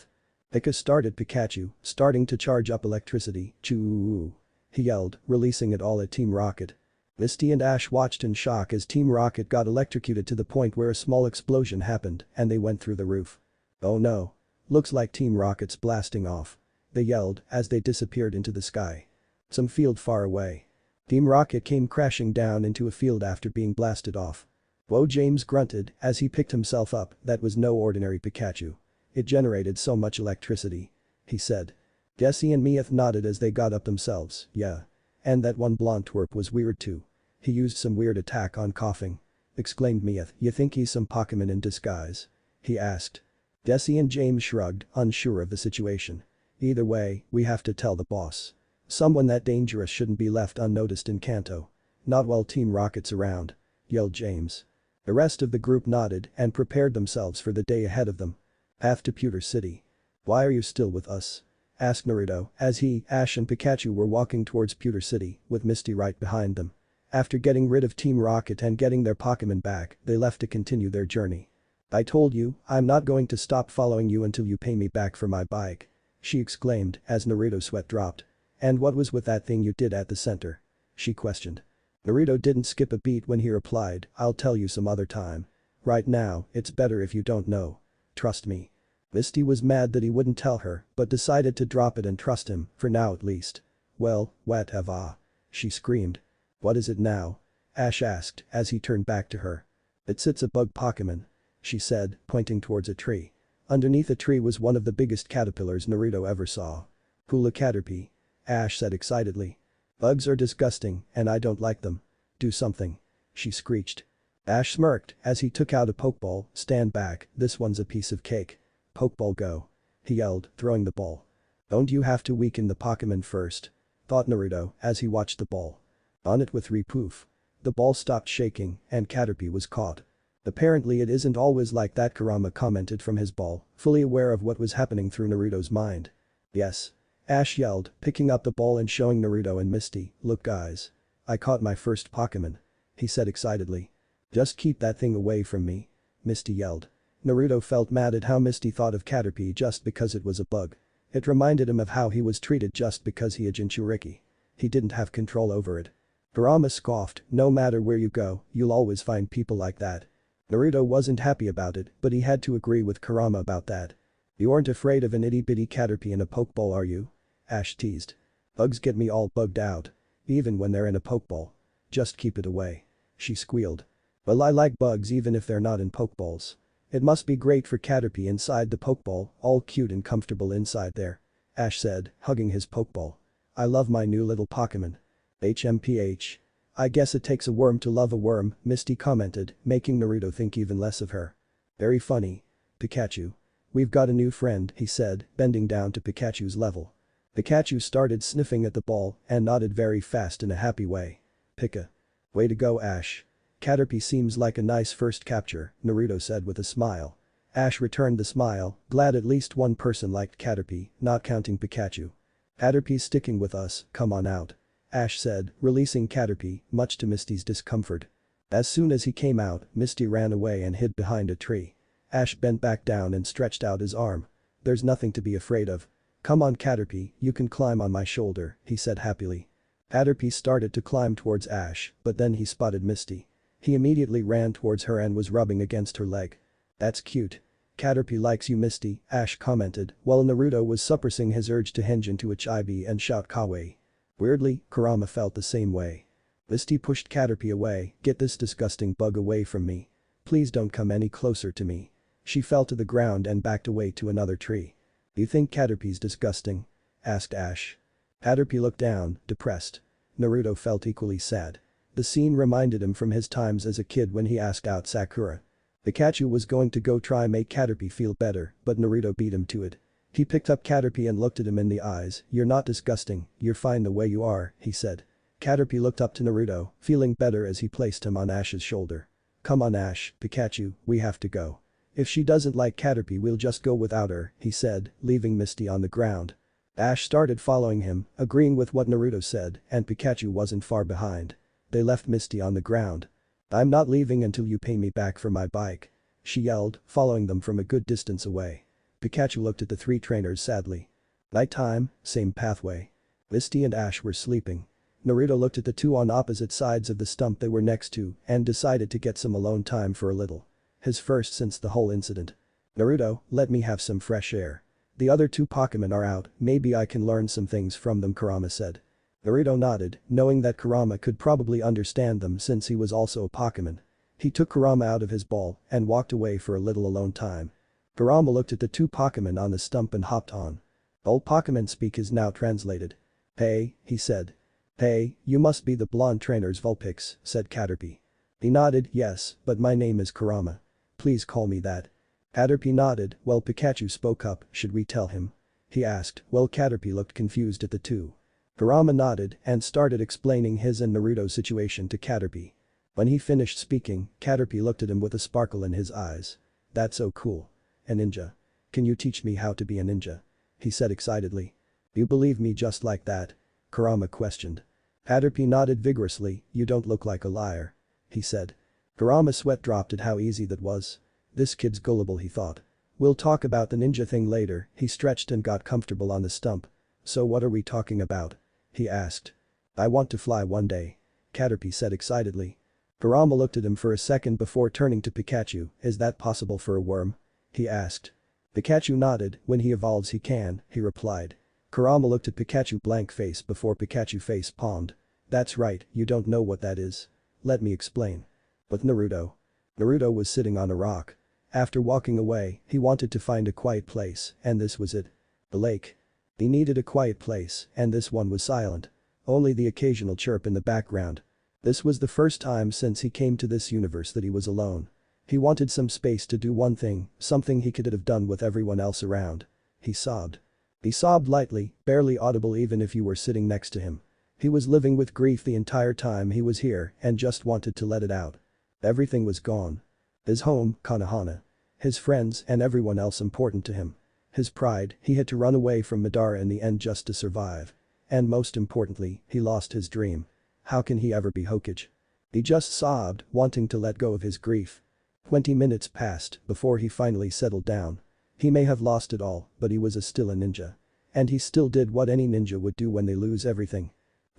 Pika started Pikachu, starting to charge up electricity, choo. He yelled, releasing it all at Team Rocket. Misty and Ash watched in shock as Team Rocket got electrocuted to the point where a small explosion happened and they went through the roof. Oh no. Looks like Team Rocket's blasting off. They yelled as they disappeared into the sky. Some field far away. Team Rocket came crashing down into a field after being blasted off. Whoa, James grunted as he picked himself up. That was no ordinary Pikachu. It generated so much electricity. He said. Jesse and Mia nodded as they got up themselves. Yeah. And that one blonde twerp was weird too. He used some weird attack on coughing. Exclaimed Mia. You think he's some Pokemon in disguise? He asked. Jesse and James shrugged, unsure of the situation. Either way, we have to tell the boss. Someone that dangerous shouldn't be left unnoticed in Kanto. Not while Team Rocket's around. Yelled James. The rest of the group nodded and prepared themselves for the day ahead of them. Path to Pewter City. Why are you still with us? Asked Naruto as he, Ash and Pikachu were walking towards Pewter City with Misty right behind them. After getting rid of Team Rocket and getting their Pokemon back, they left to continue their journey. I told you, I'm not going to stop following you until you pay me back for my bike. She exclaimed as Naruto's sweat dropped. And what was with that thing you did at the center? She questioned. Naruto didn't skip a beat when he replied, I'll tell you some other time. Right now, it's better if you don't know. Trust me. Misty was mad that he wouldn't tell her, but decided to drop it and trust him, for now at least. Well, whatever. She screamed. What is it now? Ash asked as he turned back to her. It's a bug Pokemon. She said, pointing towards a tree. Underneath a tree was one of the biggest caterpillars Naruto ever saw. Hula Caterpie. Ash said excitedly. Bugs are disgusting and I don't like them. Do something. She screeched. Ash smirked as he took out a Pokeball. Stand back, this one's a piece of cake. Pokeball go. He yelled, throwing the ball. Don't you have to weaken the Pokemon first? Thought Naruto as he watched the ball. On it with repoof. The ball stopped shaking and Caterpie was caught. Apparently it isn't always like that, Kurama commented from his ball, fully aware of what was happening through Naruto's mind. Yes. Ash yelled, picking up the ball and showing Naruto and Misty, look guys. I caught my first Pokemon. He said excitedly. Just keep that thing away from me. Misty yelled. Naruto felt mad at how Misty thought of Caterpie just because it was a bug. It reminded him of how he was treated just because he had Jinchuriki. He didn't have control over it. Kurama scoffed, no matter where you go, you'll always find people like that. Naruto wasn't happy about it, but he had to agree with Kurama about that. You aren't afraid of an itty-bitty Caterpie in a Pokeball, are you? Ash teased. Bugs get me all bugged out. Even when they're in a Pokeball. Just keep it away. She squealed. Well, I like bugs even if they're not in Pokeballs. It must be great for Caterpie inside the Pokeball, all cute and comfortable inside there. Ash said, hugging his Pokeball. I love my new little Pokemon. HMPH. I guess it takes a worm to love a worm, Misty commented, making Naruto think even less of her. Very funny. Pikachu. We've got a new friend, he said, bending down to Pikachu's level. Pikachu started sniffing at the ball and nodded very fast in a happy way. Pika. Way to go, Ash. Caterpie seems like a nice first capture, Naruto said with a smile. Ash returned the smile, glad at least one person liked Caterpie, not counting Pikachu. Caterpie's sticking with us, come on out. Ash said, releasing Caterpie, much to Misty's discomfort. As soon as he came out, Misty ran away and hid behind a tree. Ash bent back down and stretched out his arm. There's nothing to be afraid of. Come on Caterpie, you can climb on my shoulder, he said happily. Caterpie started to climb towards Ash, but then he spotted Misty. He immediately ran towards her and was rubbing against her leg. That's cute. Caterpie likes you, Misty, Ash commented, while Naruto was suppressing his urge to hinge into a chibi and shout kawaii. Weirdly, Kurama felt the same way. Misty pushed Caterpie away, get this disgusting bug away from me. Please don't come any closer to me. She fell to the ground and backed away to another tree. You think Caterpie's disgusting? Asked Ash. Caterpie looked down, depressed. Naruto felt equally sad. The scene reminded him from his times as a kid when he asked out Sakura. Pikachu was going to go try make Caterpie feel better, but Naruto beat him to it. He picked up Caterpie and looked at him in the eyes. You're not disgusting, you're fine the way you are, he said. Caterpie looked up to Naruto, feeling better as he placed him on Ash's shoulder. Come on Ash, Pikachu, we have to go. If she doesn't like Caterpie we'll just go without her, he said, leaving Misty on the ground. Ash started following him, agreeing with what Naruto said, and Pikachu wasn't far behind. They left Misty on the ground. I'm not leaving until you pay me back for my bike. She yelled, following them from a good distance away. Pikachu looked at the three trainers sadly. Nighttime, same pathway. Misty and Ash were sleeping. Naruto looked at the two on opposite sides of the stump they were next to and decided to get some alone time for a little. His first since the whole incident. Naruto, let me have some fresh air. The other two Pokemon are out, maybe I can learn some things from them, Kurama said. Naruto nodded, knowing that Kurama could probably understand them since he was also a Pokemon. He took Kurama out of his ball and walked away for a little alone time. Kurama looked at the two Pokemon on the stump and hopped on. All Pokemon speak is now translated. Hey, he said. Hey, you must be the blonde trainer's Vulpix, said Caterpie. He nodded, yes, but my name is Kurama. Please call me that. Caterpie nodded, well Pikachu spoke up, should we tell him? He asked, well Caterpie looked confused at the two. Kurama nodded and started explaining his and Naruto's situation to Caterpie. When he finished speaking, Caterpie looked at him with a sparkle in his eyes. That's so cool. A ninja. Can you teach me how to be a ninja? He said excitedly. You believe me just like that? Kurama questioned. Caterpie nodded vigorously, you don't look like a liar. He said. Kurama's sweat dropped at how easy that was. This kid's gullible, he thought. We'll talk about the ninja thing later. He stretched and got comfortable on the stump. So what are we talking about? He asked. I want to fly one day. Caterpie said excitedly. Kurama looked at him for a second before turning to Pikachu, is that possible for a worm? He asked. Pikachu nodded, when he evolves he can, he replied. Kurama looked at Pikachu blank face before Pikachu face palmed. That's right, you don't know what that is. Let me explain. But Naruto. Naruto was sitting on a rock. After walking away, he wanted to find a quiet place, and this was it. The lake. He needed a quiet place, and this one was silent. Only the occasional chirp in the background. This was the first time since he came to this universe that he was alone. He wanted some space to do one thing, something he could have done with everyone else around. He sobbed. He sobbed lightly, barely audible even if you were sitting next to him. He was living with grief the entire time he was here and just wanted to let it out. Everything was gone. His home, Konohana. His friends and everyone else important to him. His pride, he had to run away from Madara in the end just to survive. And most importantly, he lost his dream. How can he ever be Hokage? He just sobbed, wanting to let go of his grief. 20 minutes passed before he finally settled down. He may have lost it all, but he was still a ninja. And he still did what any ninja would do when they lose everything.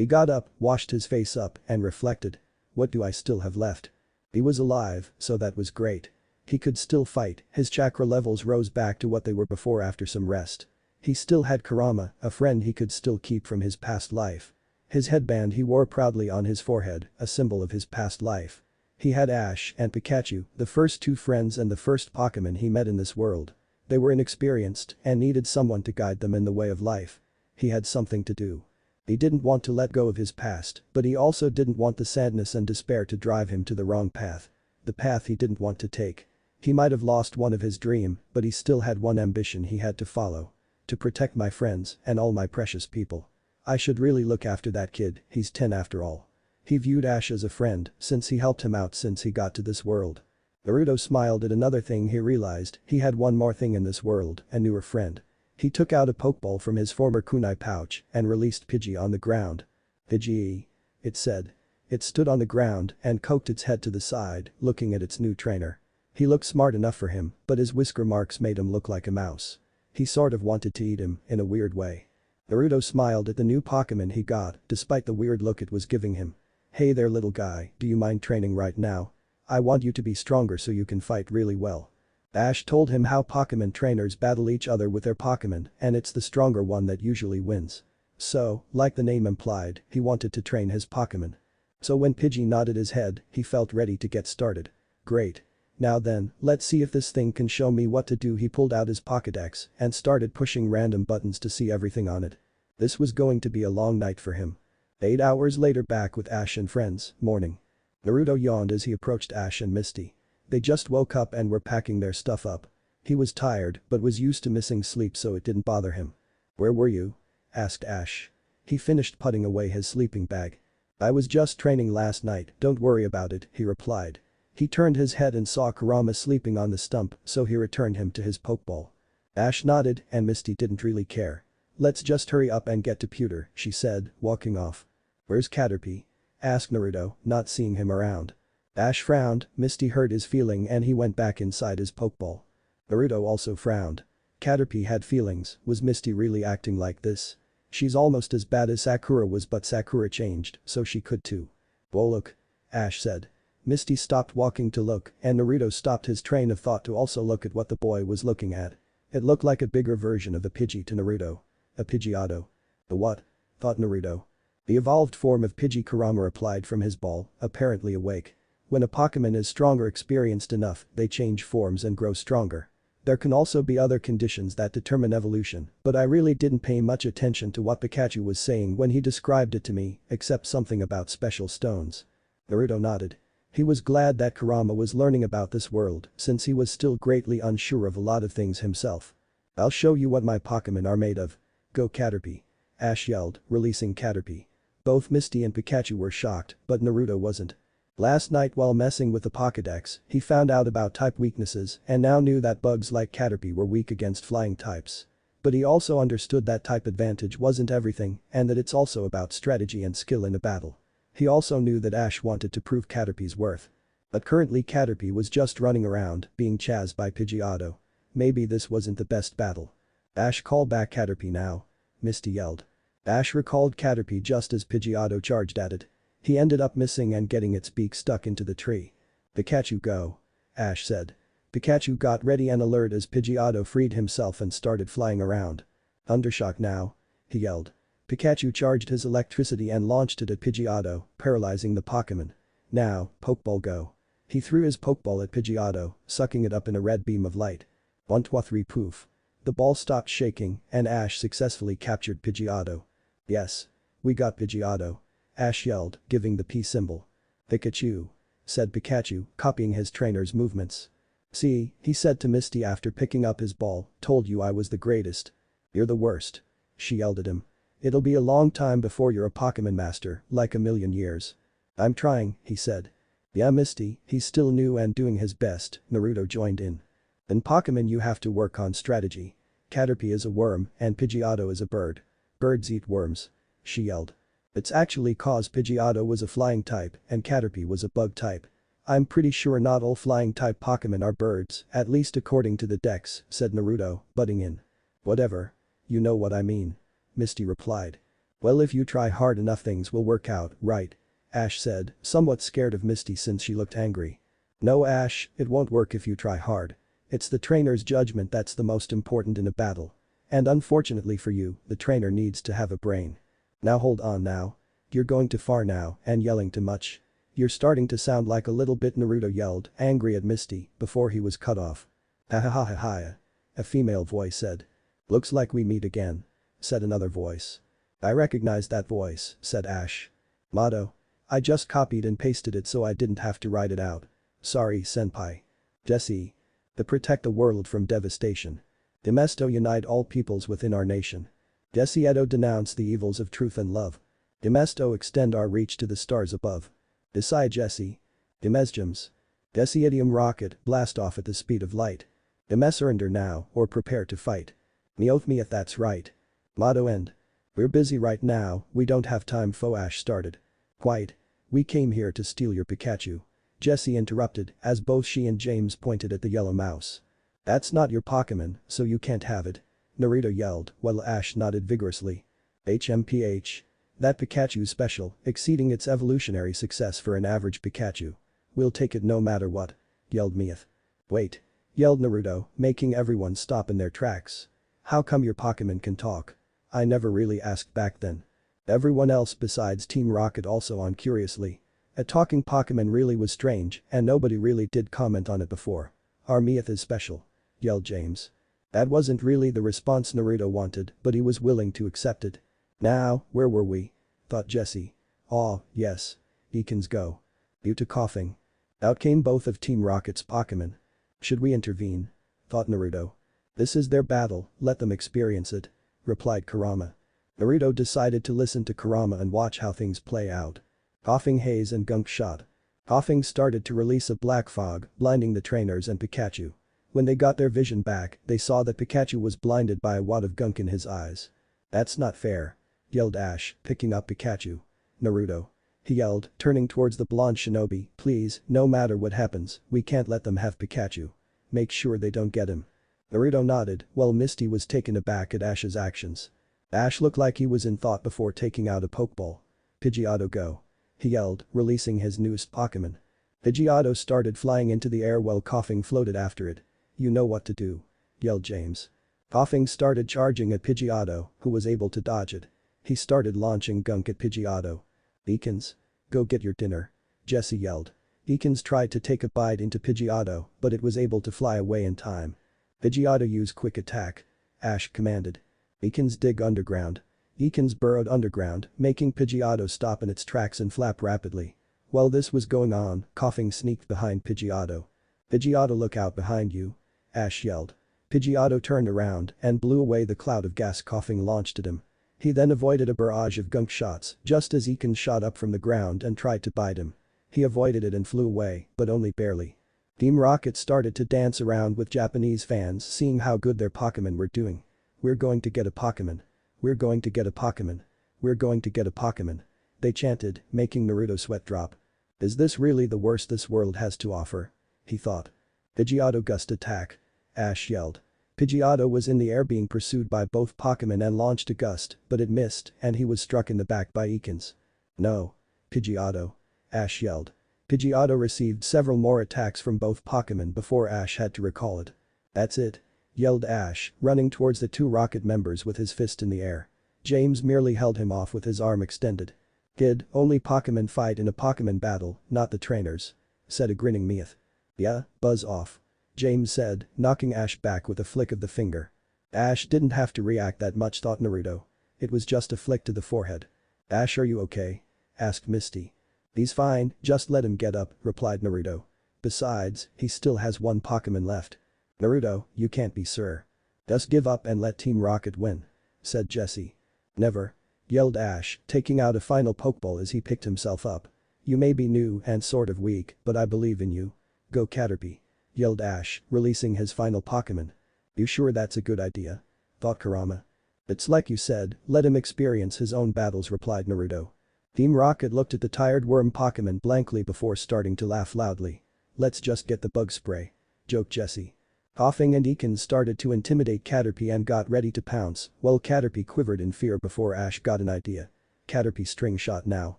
He got up, washed his face up, and reflected. What do I still have left? He was alive, so that was great. He could still fight, his chakra levels rose back to what they were before after some rest. He still had Kurama, a friend he could still keep from his past life. His headband he wore proudly on his forehead, a symbol of his past life. He had Ash and Pikachu, the first two friends and the first Pokemon he met in this world. They were inexperienced and needed someone to guide them in the way of life. He had something to do. He didn't want to let go of his past, but he also didn't want the sadness and despair to drive him to the wrong path. The path he didn't want to take. He might have lost one of his dream, but he still had one ambition he had to follow. To protect my friends and all my precious people. I should really look after that kid, he's 10 after all. He viewed Ash as a friend since he helped him out since he got to this world. Naruto smiled at another thing he realized, he had one more thing in this world, a newer friend. He took out a Pokeball from his former kunai pouch and released Pidgey on the ground. Pidgey. It said. It stood on the ground and cocked its head to the side, looking at its new trainer. He looked smart enough for him, but his whisker marks made him look like a mouse. He sort of wanted to eat him, in a weird way. Naruto smiled at the new Pokemon he got, despite the weird look it was giving him. Hey there little guy, do you mind training right now? I want you to be stronger so you can fight really well. Ash told him how Pokemon trainers battle each other with their Pokemon and it's the stronger one that usually wins. So, like the name implied, he wanted to train his Pokemon. So when Pidgey nodded his head, he felt ready to get started. Great. Now then, let's see if this thing can show me what to do. He pulled out his Pokédex and started pushing random buttons to see everything on it. This was going to be a long night for him. 8 hours later, back with Ash and friends, morning. Naruto yawned as he approached Ash and Misty. They just woke up and were packing their stuff up. He was tired but was used to missing sleep, so it didn't bother him. "Where were you?" asked Ash. He finished putting away his sleeping bag. "I was just training last night, don't worry about it," he replied. He turned his head and saw Kurama sleeping on the stump, so he returned him to his Pokeball. Ash nodded and Misty didn't really care. "Let's just hurry up and get to Pewter," she said, walking off. "Where's Caterpie?" asked Naruto, not seeing him around. Ash frowned, Misty hurt his feeling and he went back inside his Pokeball. Naruto also frowned. Caterpie had feelings, was Misty really acting like this? She's almost as bad as Sakura was, but Sakura changed, so she could too. "Whoa, look," Ash said. Misty stopped walking to look and Naruto stopped his train of thought to also look at what the boy was looking at. It looked like a bigger version of a Pidgey to Naruto. A Pidgeotto. "The what?" thought Naruto. The evolved form of Pidgey. Kurama replied from his ball, apparently awake. When a Pokemon is strong or experienced enough, they change forms and grow stronger. There can also be other conditions that determine evolution, but I really didn't pay much attention to what Pikachu was saying when he described it to me, except something about special stones. Naruto nodded. He was glad that Kurama was learning about this world since he was still greatly unsure of a lot of things himself. "I'll show you what my Pokemon are made of. Go Caterpie," Ash yelled, releasing Caterpie. Both Misty and Pikachu were shocked, but Naruto wasn't. Last night while messing with the Pokédex, he found out about type weaknesses and now knew that bugs like Caterpie were weak against flying types. But he also understood that type advantage wasn't everything and that it's also about strategy and skill in a battle. He also knew that Ash wanted to prove Caterpie's worth. But currently Caterpie was just running around, being chased by Pidgeotto. Maybe this wasn't the best battle. "Ash, call back Caterpie now," Misty yelled. Ash recalled Caterpie just as Pidgeotto charged at it. He ended up missing and getting its beak stuck into the tree. "Pikachu, go," Ash said. Pikachu got ready and alert as Pidgeotto freed himself and started flying around. "Thundershock now," he yelled. Pikachu charged his electricity and launched it at Pidgeotto, paralyzing the Pokémon. "Now, Pokeball, go." He threw his Pokeball at Pidgeotto, sucking it up in a red beam of light. 1, 2, 3 poof. The ball stopped shaking and Ash successfully captured Pidgeotto. "Yes. We got Pidgeotto," Ash yelled, giving the P symbol. "Pikachu," said Pikachu, copying his trainer's movements. "See," he said to Misty after picking up his ball, "told you I was the greatest." "You're the worst," she yelled at him. "It'll be a long time before you're a Pokémon master, like a million years." "I'm trying," he said. "Yeah, Misty, he's still new and doing his best," Naruto joined in. "In Pokémon you have to work on strategy. Caterpie is a worm and Pidgeotto is a bird. Birds eat worms," she yelled. "It's actually cause Pidgeotto was a flying type and Caterpie was a bug type. I'm pretty sure not all flying type Pokémon are birds, at least according to the Dex," said Naruto, butting in. "Whatever. You know what I mean," Misty replied. "Well, if you try hard enough things will work out, right?" Ash said, somewhat scared of Misty since she looked angry. "No, Ash, it won't work if you try hard. It's the trainer's judgment that's the most important in a battle. And unfortunately for you, the trainer needs to have a brain. Now hold on now. You're going too far now and yelling too much. You're starting to sound like a little bit," Naruto yelled, angry at Misty, before he was cut off. "Ha ha ha ha ha," a female voice said. "Looks like we meet again," said another voice. "I recognize that voice," said Ash. "Motto. I just copied and pasted it so I didn't have to write it out. Sorry, senpai." "Jesse. To protect the world from devastation. Demesto unite all peoples within our nation. Jesse Edo denounce the evils of truth and love. Demesto extend our reach to the stars above. Decide Jesse. Demesgems. Jesse idiom rocket blast off at the speed of light. Demes surrender now or prepare to fight. Meoth me if that's right. Motto end. We're busy right now, we don't have time. Foash started. "Quite. We came here to steal your Pikachu," Jesse interrupted as both she and James pointed at the yellow mouse. "That's not your Pokémon, so you can't have it," Naruto yelled while Ash nodded vigorously. "HMPH. That Pikachu's special, exceeding its evolutionary success for an average Pikachu. We'll take it no matter what," yelled Meowth. "Wait," yelled Naruto, making everyone stop in their tracks. "How come your Pokémon can talk? I never really asked back then." Everyone else besides Team Rocket also on curiously. A talking Pokemon really was strange and nobody really did comment on it before. Our Meowth is special. Yelled James. That wasn't really the response Naruto wanted, but he was willing to accept it. Now, where were we? Thought Jesse. Oh, yes. Eakins go. Yuta coughing. Out came both of Team Rocket's Pokemon. Should we intervene? Thought Naruto. This is their battle, let them experience it. Replied Kurama. Naruto decided to listen to Kurama and watch how things play out. Coughing haze and gunk shot. Coughing started to release a black fog, blinding the trainers and Pikachu. When they got their vision back, they saw that Pikachu was blinded by a wad of gunk in his eyes. That's not fair. Yelled Ash, picking up Pikachu. Naruto. He yelled, turning towards the blonde shinobi, please, no matter what happens, we can't let them have Pikachu. Make sure they don't get him. Naruto nodded, while Misty was taken aback at Ash's actions. Ash looked like he was in thought before taking out a Pokeball. Pidgeotto go. He yelled, releasing his newest Pokemon. Pidgeotto started flying into the air while Coughing floated after it. You know what to do. Yelled James. Coughing started charging at Pidgeotto, who was able to dodge it. He started launching gunk at Pidgeotto. Eakins. Go get your dinner. Jesse yelled. Eakins tried to take a bite into Pidgeotto, but it was able to fly away in time. Pidgeotto used quick attack. Ash commanded. Eakins dig underground. Eakins burrowed underground, making Pidgeotto stop in its tracks and flap rapidly. While this was going on, Coughing sneaked behind Pidgeotto. Pidgeotto, look out behind you. Ash yelled. Pidgeotto turned around and blew away the cloud of gas Coughing launched at him. He then avoided a barrage of gunk shots just as Eakins shot up from the ground and tried to bite him. He avoided it and flew away, but only barely. Team Rocket started to dance around with Japanese fans seeing how good their Pokemon were doing. We're going to get a Pokemon. We're going to get a Pokemon. We're going to get a Pokemon. They chanted, making Naruto sweat drop. Is this really the worst this world has to offer? He thought. Pidgeotto gust attack. Ash yelled. Pidgeotto was in the air being pursued by both Pokemon and launched a gust, but it missed and he was struck in the back by Eakins. No. Pidgeotto. Ash yelled. Pidgeotto received several more attacks from both Pokemon before Ash had to recall it. That's it. Yelled Ash, running towards the two Rocket members with his fist in the air. James merely held him off with his arm extended. Kid, only Pokemon fight in a Pokemon battle, not the trainers. Said a grinning Meowth. Yeah, buzz off. James said, knocking Ash back with a flick of the finger. Ash didn't have to react that much, thought Naruto. It was just a flick to the forehead. Ash, are you okay? Asked Misty. He's fine, just let him get up, replied Naruto. Besides, he still has one Pokemon left. Naruto, you can't be sir. Just give up and let Team Rocket win. Said Jesse. Never. Yelled Ash, taking out a final Pokeball as he picked himself up. You may be new and sort of weak, but I believe in you. Go Caterpie. Yelled Ash, releasing his final Pokemon. You sure that's a good idea? Thought Kurama. It's like you said, let him experience his own battles, replied Naruto. Team Rocket looked at the tired worm Pokemon blankly before starting to laugh loudly. Let's just get the bug spray. Joked Jesse. Coughing and Eakins started to intimidate Caterpie and got ready to pounce, while Caterpie quivered in fear before Ash got an idea. Caterpie string shot now.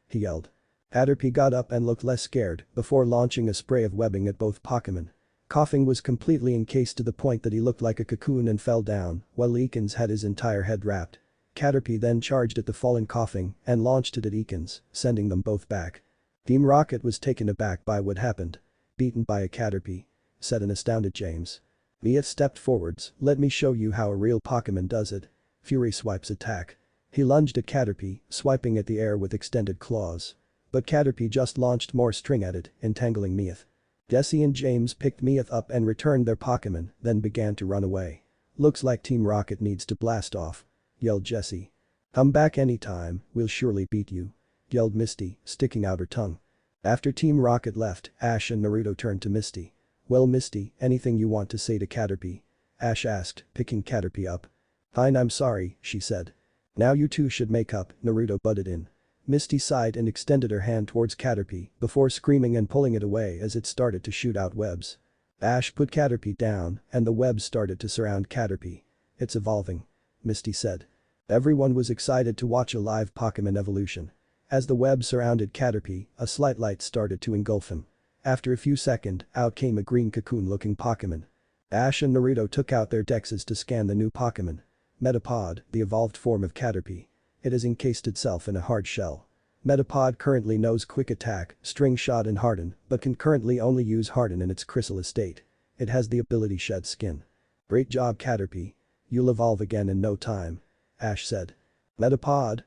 He yelled. Caterpie got up and looked less scared before launching a spray of webbing at both Pokemon. Coughing was completely encased to the point that he looked like a cocoon and fell down, while Eakins had his entire head wrapped. Caterpie then charged at the fallen Coughing and launched it at Eakins, sending them both back. Team Rocket was taken aback by what happened. Beaten by a Caterpie. Said an astounded James. Meowth stepped forwards, let me show you how a real Pokemon does it. Fury swipes attack. He lunged at Caterpie, swiping at the air with extended claws. But Caterpie just launched more string at it, entangling Meowth. Jesse and James picked Meowth up and returned their Pokemon, then began to run away. Looks like Team Rocket needs to blast off. Yelled Jesse. Come back anytime, we'll surely beat you. Yelled Misty, sticking out her tongue. After Team Rocket left, Ash and Naruto turned to Misty. Well Misty, anything you want to say to Caterpie? Ash asked, picking Caterpie up. Fine, I'm sorry, she said. Now you two should make up, Naruto butted in. Misty sighed and extended her hand towards Caterpie before screaming and pulling it away as it started to shoot out webs. Ash put Caterpie down and the webs started to surround Caterpie. It's evolving. Misty said. Everyone was excited to watch a live Pokemon evolution. As the web surrounded Caterpie, a slight light started to engulf him. After a few seconds, out came a green cocoon-looking Pokemon. Ash and Naruto took out their dexes to scan the new Pokemon. Metapod, the evolved form of Caterpie. It has encased itself in a hard shell. Metapod currently knows Quick Attack, String Shot and Harden, but can currently only use Harden in its chrysalis state. It has the ability Shed Skin. Great job Caterpie. You'll evolve again in no time. Ash said. Metapod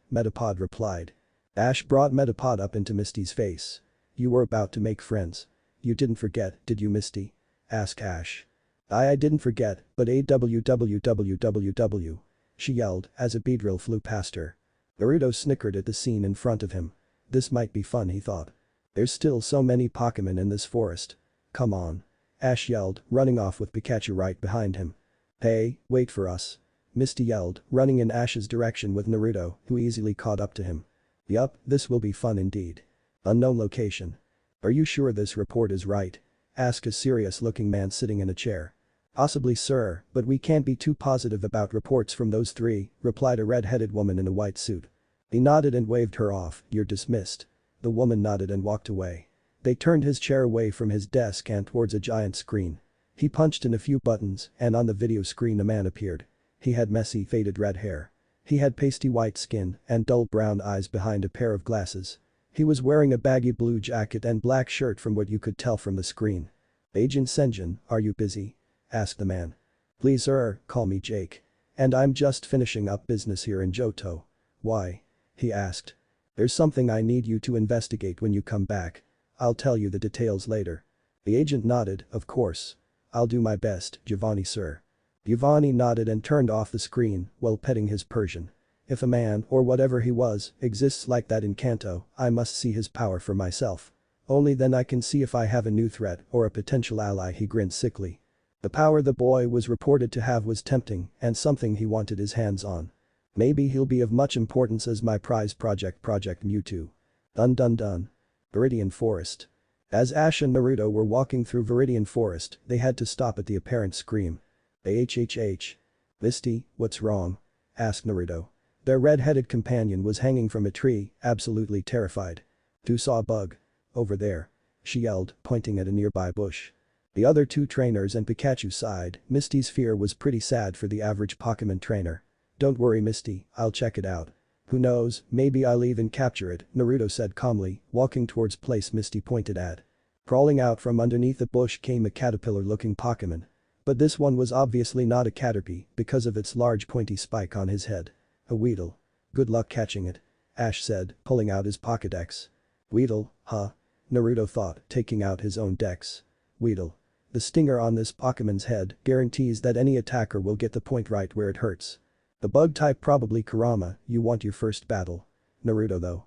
replied. Ash brought Metapod up into Misty's face. You were about to make friends. You didn't forget, did you Misty? Asked Ash. I didn't forget, but AWWWWW. She yelled as a Beedrill flew past her. Naruto snickered at the scene in front of him. This might be fun he thought. There's still so many Pokemon in this forest. Come on. Ash yelled, running off with Pikachu right behind him. Hey, wait for us. Misty yelled, running in Ash's direction with Naruto, who easily caught up to him. Yup, this will be fun indeed. Unknown location. Are you sure this report is right? Asked a serious-looking man sitting in a chair. Possibly sir, but we can't be too positive about reports from those three, replied a red-headed woman in a white suit. He nodded and waved her off, you're dismissed. The woman nodded and walked away. They turned his chair away from his desk and towards a giant screen. He punched in a few buttons and on the video screen a man appeared. He had messy faded red hair. He had pasty white skin and dull brown eyes behind a pair of glasses. He was wearing a baggy blue jacket and black shirt from what you could tell from the screen. Agent Senjin, are you busy? Asked the man. Please sir, call me Jake. And I'm just finishing up business here in Johto. Why? He asked. There's something I need you to investigate when you come back. I'll tell you the details later. The agent nodded, of course. I'll do my best, Giovanni sir. Giovanni nodded and turned off the screen while petting his Persian. If a man, or whatever he was, exists like that in Kanto, I must see his power for myself. Only then I can see if I have a new threat or a potential ally. He grinned sickly. The power the boy was reported to have was tempting and something he wanted his hands on. Maybe he'll be of much importance as my prize Project Mewtwo. Dun dun dun. Viridian Forest. As Ash and Naruto were walking through Viridian Forest, they had to stop at the apparent scream. AHHH. Misty, what's wrong? Asked Naruto. Their red-headed companion was hanging from a tree, absolutely terrified. You saw a bug. Over there. She yelled, pointing at a nearby bush. The other two trainers and Pikachu sighed. Misty's fear was pretty sad for the average Pokemon trainer. Don't worry Misty, I'll check it out. Who knows, maybe I'll even capture it, Naruto said calmly, walking towards place Misty pointed at. Crawling out from underneath the bush came a caterpillar-looking Pokemon. But this one was obviously not a Caterpie because of its large pointy spike on his head. A Weedle. Good luck catching it. Ash said, pulling out his Pokédex. Weedle, huh? Naruto thought, taking out his own dex. Weedle. The stinger on this Pokemon's head guarantees that any attacker will get the point right where it hurts. The bug type probably Kurama, you want your first battle. Naruto though.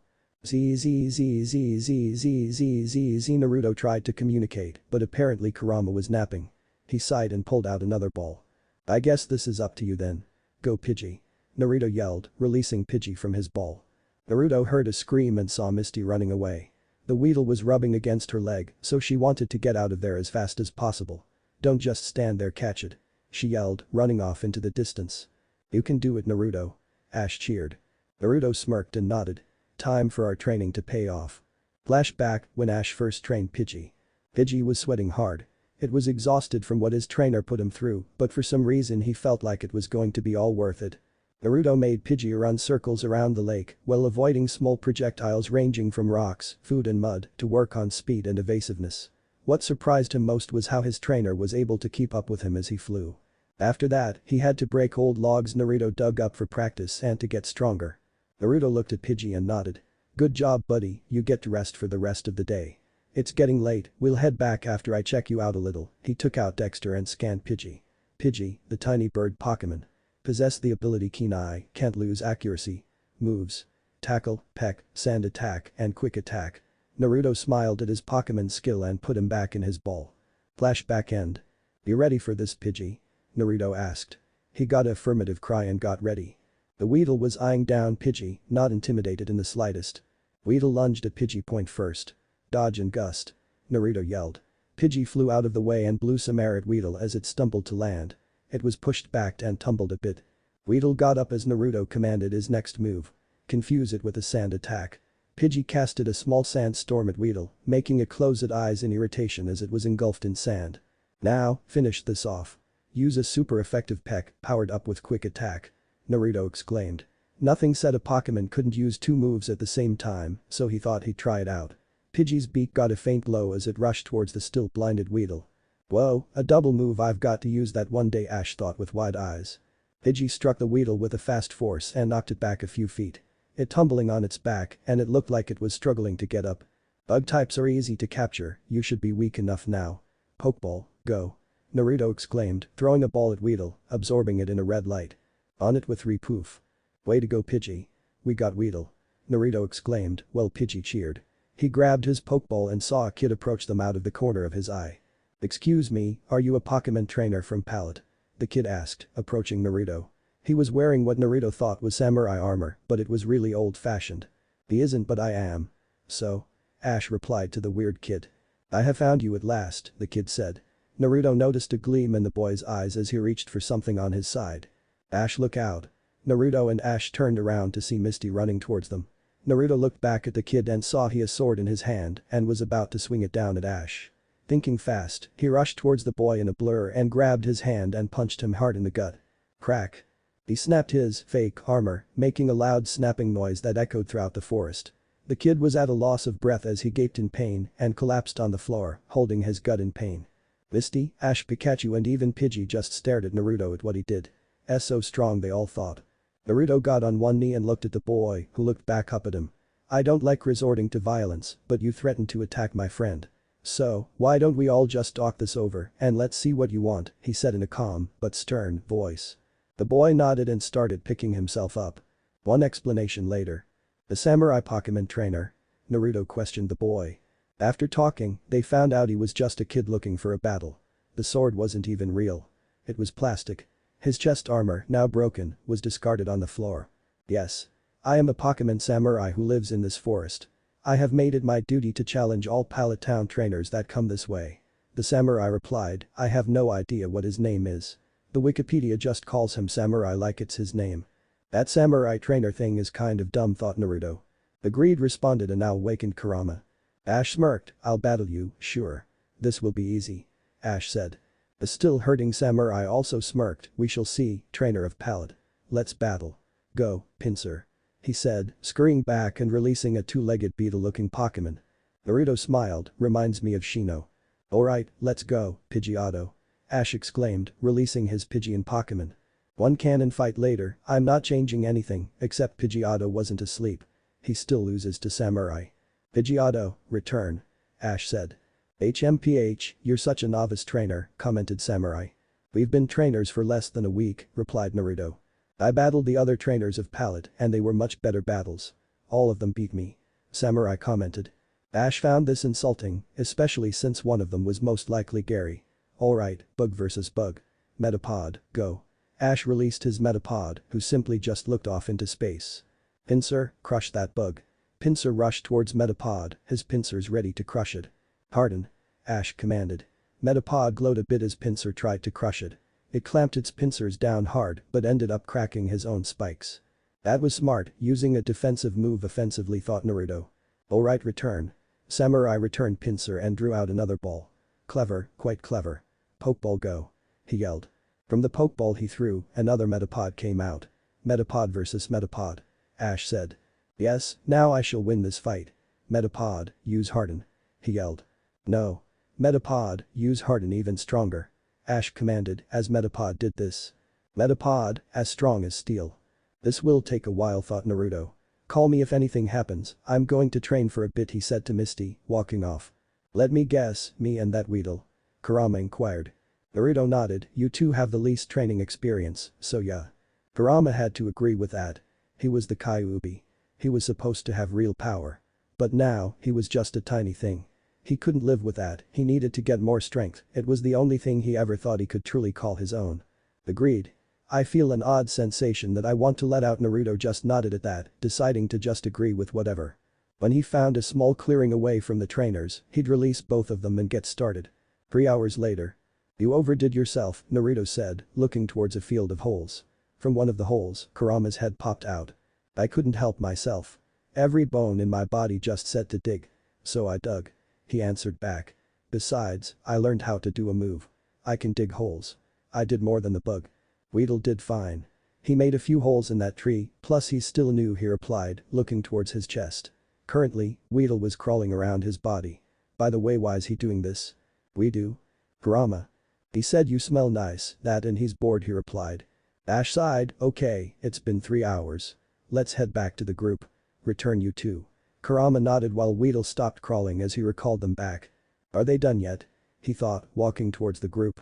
Naruto tried to communicate, but apparently Kurama was napping. He sighed and pulled out another ball. I guess this is up to you then. Go Pidgey. Naruto yelled, releasing Pidgey from his ball. Naruto heard a scream and saw Misty running away. The Weedle was rubbing against her leg, so she wanted to get out of there as fast as possible. Don't just stand there, catch it. She yelled, running off into the distance. You can do it Naruto. Ash cheered. Naruto smirked and nodded. Time for our training to pay off. Flashback when Ash first trained Pidgey. Pidgey was sweating hard. It was exhausted from what his trainer put him through, but for some reason he felt like it was going to be all worth it. Naruto made Pidgey run circles around the lake while avoiding small projectiles ranging from rocks, food and mud to work on speed and evasiveness. What surprised him most was how his trainer was able to keep up with him as he flew. After that, he had to break old logs Naruto dug up for practice and to get stronger. Naruto looked at Pidgey and nodded. Good job buddy, you get to rest for the rest of the day. It's getting late, we'll head back after I check you out a little. He took out Dexter and scanned Pidgey. Pidgey, the tiny bird Pokemon. Possess the ability Keen Eye, can't lose accuracy. Moves. Tackle, Peck, Sand Attack, and Quick Attack. Naruto smiled at his Pokemon skill and put him back in his ball. Flashback end. You ready for this Pidgey? Naruto asked. He got an affirmative cry and got ready. The Weedle was eyeing down Pidgey, not intimidated in the slightest. Weedle lunged at Pidgey point first. Dodge and gust. Naruto yelled. Pidgey flew out of the way and blew some air at Weedle as it stumbled to land. It was pushed back and tumbled a bit. Weedle got up as Naruto commanded his next move. Confuse it with a sand attack. Pidgey casted a small sandstorm at Weedle, making it close its eyes in irritation as it was engulfed in sand. Now, finish this off. Use a super effective peck powered up with Quick Attack. Naruto exclaimed. Nothing said a Pokemon couldn't use two moves at the same time, so he thought he'd try it out. Pidgey's beak got a faint glow as it rushed towards the still blinded Weedle. Whoa, a double move, I've got to use that one day, Ash thought with wide eyes. Pidgey struck the Weedle with a fast force and knocked it back a few feet. It tumbling on its back and it looked like it was struggling to get up. Bug types are easy to capture, you should be weak enough now. Pokeball, go. Naruto exclaimed, throwing a ball at Weedle, absorbing it in a red light. On it with repoof. Way to go, Pidgey. We got Weedle. Naruto exclaimed, while Pidgey cheered. He grabbed his Pokeball and saw a kid approach them out of the corner of his eye. Excuse me, are you a Pokemon trainer from Palette? The kid asked, approaching Naruto. He was wearing what Naruto thought was samurai armor, but it was really old-fashioned. He isn't, but I am. So? Ash replied to the weird kid. I have found you at last, the kid said. Naruto noticed a gleam in the boy's eyes as he reached for something on his side. Ash, look out. Naruto and Ash turned around to see Misty running towards them. Naruto looked back at the kid and saw he had a sword in his hand and was about to swing it down at Ash. Thinking fast, he rushed towards the boy in a blur and grabbed his hand and punched him hard in the gut. Crack. He snapped his fake armor, making a loud snapping noise that echoed throughout the forest. The kid was at a loss of breath as he gaped in pain and collapsed on the floor, holding his gut in pain. Misty, Ash, Pikachu and even Pidgey just stared at Naruto at what he did. So strong, they all thought. Naruto got on one knee and looked at the boy, who looked back up at him. I don't like resorting to violence, but you threatened to attack my friend. So, why don't we all just talk this over and let's see what you want, he said in a calm but stern voice. The boy nodded and started picking himself up. One explanation later. The samurai Pokemon trainer? Naruto questioned the boy. After talking, they found out he was just a kid looking for a battle. The sword wasn't even real. It was plastic. His chest armor, now broken, was discarded on the floor. Yes. I am a Pokemon samurai who lives in this forest. I have made it my duty to challenge all Pallet Town trainers that come this way. The samurai replied, I have no idea what his name is. The Wikipedia just calls him samurai like it's his name. That samurai trainer thing is kind of dumb, thought Naruto. The greed responded a now awakened Kurama. Ash smirked, I'll battle you, sure. This will be easy. Ash said. The still hurting samurai also smirked, we shall see, trainer of Pallet. Let's battle. Go, Pinsir. He said, scurrying back and releasing a two-legged beetle-looking Pokemon. Naruto smiled, reminds me of Shino. Alright, let's go, Pidgeotto. Ash exclaimed, releasing his Pidgeon Pokemon. One cannon fight later, I'm not changing anything, except Pidgeotto wasn't asleep. He still loses to Samurai. Pidgeotto, return. Ash said. HMPH, you're such a novice trainer, commented Samurai. We've been trainers for less than a week, replied Naruto. I battled the other trainers of Pallet and they were much better battles. All of them beat me. Samurai commented. Ash found this insulting, especially since one of them was most likely Gary. Alright, Bug versus Bug. Metapod, go. Ash released his Metapod, who simply just looked off into space. Pinsir, crush that bug. Pinsir rushed towards Metapod, his pincers ready to crush it. Harden. Ash commanded. Metapod glowed a bit as Pinsir tried to crush it. It clamped its pincers down hard but ended up cracking his own spikes. That was smart, using a defensive move offensively, thought Naruto. Alright, return. Samurai returned Pinsir and drew out another ball. Clever, quite clever. Pokeball, go. He yelled. From the Pokeball he threw, another Metapod came out. Metapod versus Metapod. Ash said. Yes, now I shall win this fight. Metapod, use Harden. He yelled. No. Metapod, use Harden even stronger. Ash commanded as Metapod did this. Metapod, as strong as steel. This will take a while, thought Naruto. Call me if anything happens, I'm going to train for a bit, he said to Misty, walking off. Let me guess, me and that Weedle. Kurama inquired. Naruto nodded, you two have the least training experience, so yeah. Kurama had to agree with that. He was the Kyuubi. He was supposed to have real power. But now, he was just a tiny thing. He couldn't live with that, he needed to get more strength, it was the only thing he ever thought he could truly call his own. Agreed. I feel an odd sensation that I want to let out. Naruto just nodded at that, deciding to just agree with whatever. When he found a small clearing away from the trainers, he'd release both of them and get started. 3 hours later. You overdid yourself, Naruto said, looking towards a field of holes. From one of the holes, Kurama's head popped out. I couldn't help myself. Every bone in my body just said to dig. So I dug. He answered back. Besides, I learned how to do a move. I can dig holes. I did more than the bug. Weedle did fine. He made a few holes in that tree, plus he's still new, he replied, looking towards his chest. Currently, Weedle was crawling around his body. By the way, why's he doing this? We do? Kurama. He said you smell nice, that and he's bored, he replied. Ash sighed, okay, it's been 3 hours. Let's head back to the group. Return you two. Kurama nodded while Weedle stopped crawling as he recalled them back. Are they done yet? He thought, walking towards the group.